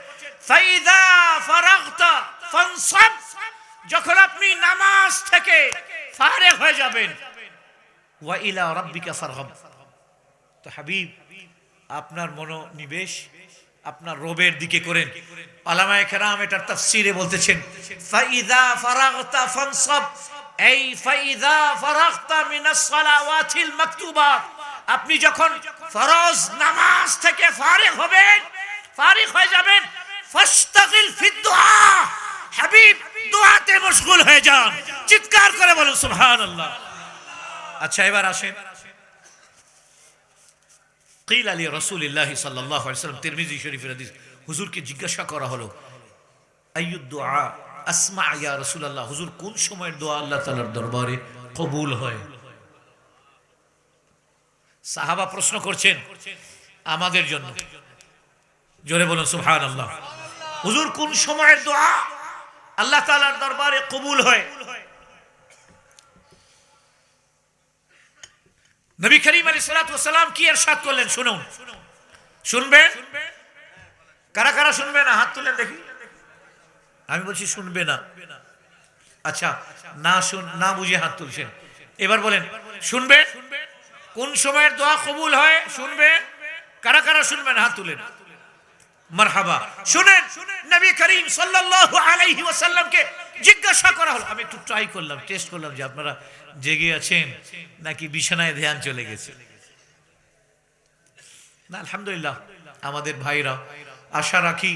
ফাইযা ফারাগতা ফানসাব, যখন আপনি নামাজ থেকে ফারেগ হয়ে যাবেন, ওয়া ইলা রাব্বিকা ফারগাব। তো হাবিব, আপনার মনোনিবেশ আপনার রবের দিকে করেন। উলামায়ে কেরাম এটার তাফসীরে বলতেছেন, ফাইযা ফারাগতা ফানসাব, এই ফাইযা ফারাগতা মিনাস সালাওয়াতিল মাকতুবাত, আপনি যখন ফরজ নামাজ থেকে ফারিগ হবেন, ফারিগ হয়ে যাবেন, ফাস্তাগিল ফিদ দুআ, হাবিব দোয়াতে মশগুল হয়ে যান। চিৎকার করে বলুন সুবহানাল্লাহ। আচ্ছা, এবার আসেন, কিল আলী রাসূলুল্লাহ সাল্লাল্লাহু আলাইহি ওয়াসাল্লাম, তিরমিজি শরীফের হাদিস, হুজুরকে জিজ্ঞাসা করা হলো, আইয়ুদ দুআ আসমা ইয়া রাসূলুল্লাহ, হুজুর কোন সময়ের দোয়া আল্লাহ তাআলার দরবারে কবুল হয়? সাহাবা প্রশ্ন করছেন আমাদের জন্য, জোরে বলুন সুবহানাল্লাহ। হুজুর কোন সময়ের দোয়া আল্লাহ তাআলার দরবারে কবুল হয়? নবী করিম আলাইহিস সালাতু ওয়াস সালাম কি ইরশাদ করলেন শুনুন, শুনবেন? কারা কারা শুনবে না হাত তুলেন দেখি। আমি বলছি শুনবে না, আচ্ছা, না বুঝে হাত তুলছেন। এবার বলেন শুনবে কোন সময়ের দোয়া কবুল হয়? শুনবে? কারা কারা শুনবেন হাত তুলেন। মারহাবা। শুনেন, নবী করিম সাল্লাল্লাহু আলাইহি ওয়াসাল্লামকে জিজ্ঞাসা করা হলো, আমি একটু ট্রাই করলাম, টেস্ট করলাম যে আপনারা জেগে আছেন নাকি বিছানায় ধ্যান চলে গেছে। না, আলহামদুলিল্লাহ আমাদের ভাইরা, আশা রাখি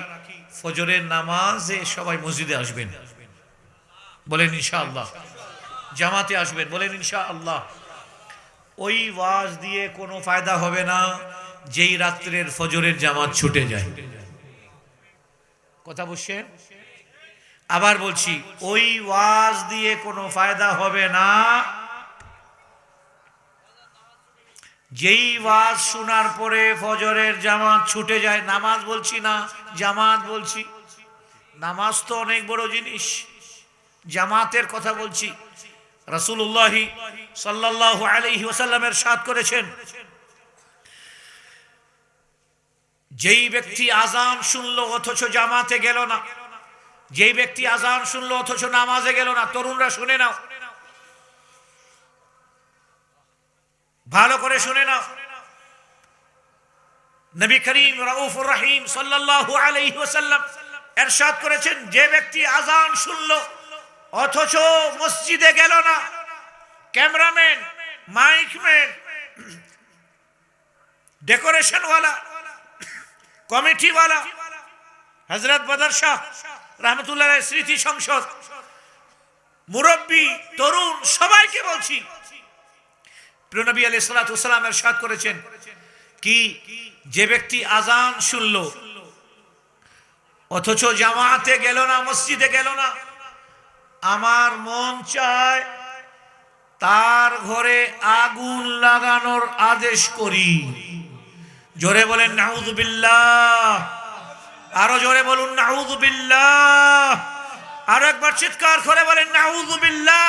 ফজরের নামাজে সবাই মসজিদে আসবেন, বলেন ইনশাআল্লাহ। জামাতে আসবেন, বলেন ইনশাআল্লাহ। ওই ওয়াজ দিয়ে কোনো ফায়দা হবে না যেই রাত্রের ফজরের জামাত ছুটে যায়। কথা বুঝছেন? আবার বলছি, ওই ওয়াজ দিয়ে কোনো ফায়দা হবে না যেই ওয়াজ শোনার পরে ফজরের জামাত ছুটে যায়। নামাজ বলছি না, জামাত বলছি। নামাজ তো অনেক বড় জিনিস, জামাতের কথা বলছি। রাসূলুল্লাহ সাল্লাল্লাহু আলাইহি ওয়াসাল্লাম ইরশাদ করেছেন, যেই ব্যক্তি আজান শুনলো অথচ জামাতে গেল না, যেই ব্যক্তি আজান শুনলো অথচ নামাজে গেল না, তরুণরা শুনে নাও, ভালো করে শুনে নাও। নবী করিম রাউফুর রহিম সাল্লাল্লাহু আলাইহি ওয়াসাল্লাম ইরশাদ করেছেন, যে ব্যক্তি আজান শুনলো অথচ মসজিদে গেল না, ক্যামেরাম্যান, মাইকম্যান, ডেকোরেশন ওয়ালা, কমিটি ওয়ালা, হযরত বদর শাহ রহমতুল্লাহ স্মৃতি সংসদ, মুরব্বী, তরুণ, সবাইকে বলছি, প্রিয় নবী আলাইহিস সালাতু ওয়াস সালাম ইরশাদ করেছেন কি, যে ব্যক্তি আজান শুনলো অথচ জামাতে গেল না, মসজিদে গেল না, আমার মন চায় তার ঘরে আগুন লাগানোর আদেশ করি। জোরে বলেন নাউযুবিল্লাহ, আরো জোরে বলুন নাউযুবিল্লাহ, আরো একবার চিৎকার করে বলেন নাউযুবিল্লাহ।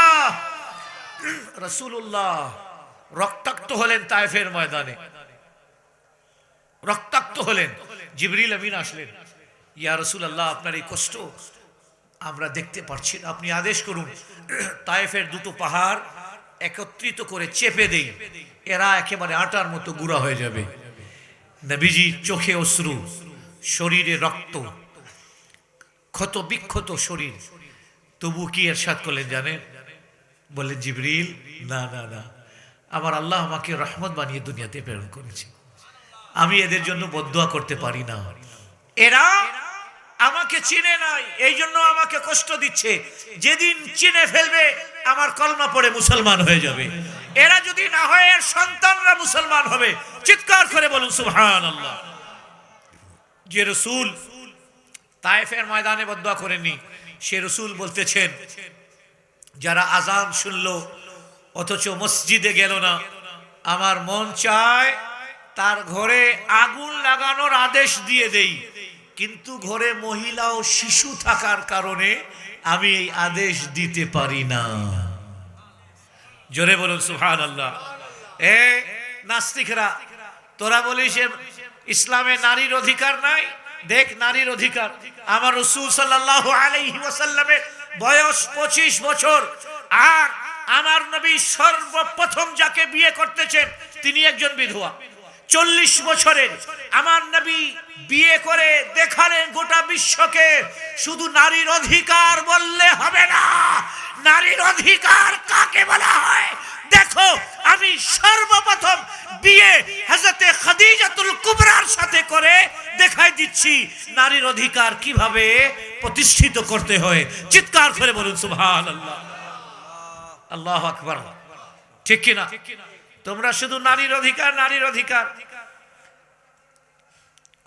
রাসূলুল্লাহ রক্তাক্ত হলেন তায়েফের ময়দানে, রক্তাক্ত হলেন। জিবরিল আমিন আসলেন, ইয়া রাসূলুল্লাহ আপনার এই কষ্ট আমরা দেখতে পাচ্ছি না, আপনি আদেশ করুন তায়েফের দুটো পাহাড় একত্রিত করে চেপে দেই, এরা একেবারে আটার মতো গুঁড়া হয়ে যাবে। নবীজি চোখে অশ্রু, শরীরে রক্ত, ক্ষত বিক্ষত শরীর, তবু কি ইরশাদ করলেন জানেন? বললেন জিবরিল, না না না, আমার আল্লাহ আমাকে রহমত বানিয়ে দুনিয়াতে প্রেরণ করেছে, আমি এদের জন্য বদদুয়া করতে পারি না, এরা আমাকে চিনে নাই, এই জন্য আমাকে কষ্ট দিচ্ছে, যেদিন চিনে ফেলবে আমার কলমা পড়ে মুসলমান হয়ে যাবে, এরা যদি না হয় এর সন্তানরা মুসলমান হবে। চিৎকার করে বলুন সুবহানাল্লাহ। যে রাসূল তায়েফের ময়দানে বদদুয়া করেননি, সে রাসূল বলতেছেন, যারা আজান শুনলো অথচ মসজিদে গেল না, আমার মন চায় তার ঘরে আগুন লাগানোর আদেশ দিয়ে দেই, কিন্তু ঘরে মহিলা ও শিশু থাকার কারণে আমি এই আদেশ দিতে পারি না। জোরে বলুন সুবহানাল্লাহ। এ নাস্তিকরা, তোরা বলিস ইসলামে নারীর অধিকার নাই, দেখ নারীর অধিকার। আমার রাসূল সাল্লাল্লাহু আলাইহি ওয়াসাল্লামের বয়স 25 বছর, আর আমার নবী সর্বপ্রথম যাকে বিয়ে করতেছেন তিনি একজন বিধবা। 40 বছরের আমার নবী বিয়ে করে দেখালেন গোটা বিশ্বকে, শুধু নারীর অধিকার বললে হবে না, নারীর অধিকার কাকে বলা হয় দেখো। আমি সর্বপ্রথম বিয়ে হযরতে খাদিজাতুল কুবরার সাথে করে দেখাই দিচ্ছি নারীর অধিকার কিভাবে প্রতিষ্ঠিত করতে হয়। চিৎকার করে বলুন সুবহানাল্লাহ, আল্লাহু আকবার। ঠিক কি না? তোমরা শুধু নারীর অধিকার, নারীর অধিকার।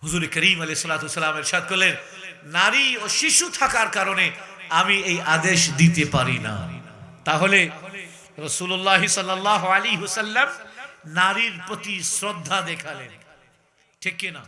হুজুর করিম আলাইহিস সালাতু ওয়াস সালাম ইরশাদ করলেন, নারী ও শিশু থাকার কারণে আমি এই আদেশ দিতে পারি না। তাহলে রাসূলুল্লাহ সাল্লাল্লাহু আলাইহি ওয়াসাল্লাম নারীর প্রতি শ্রদ্ধা দেখালেন, ঠিক কি না?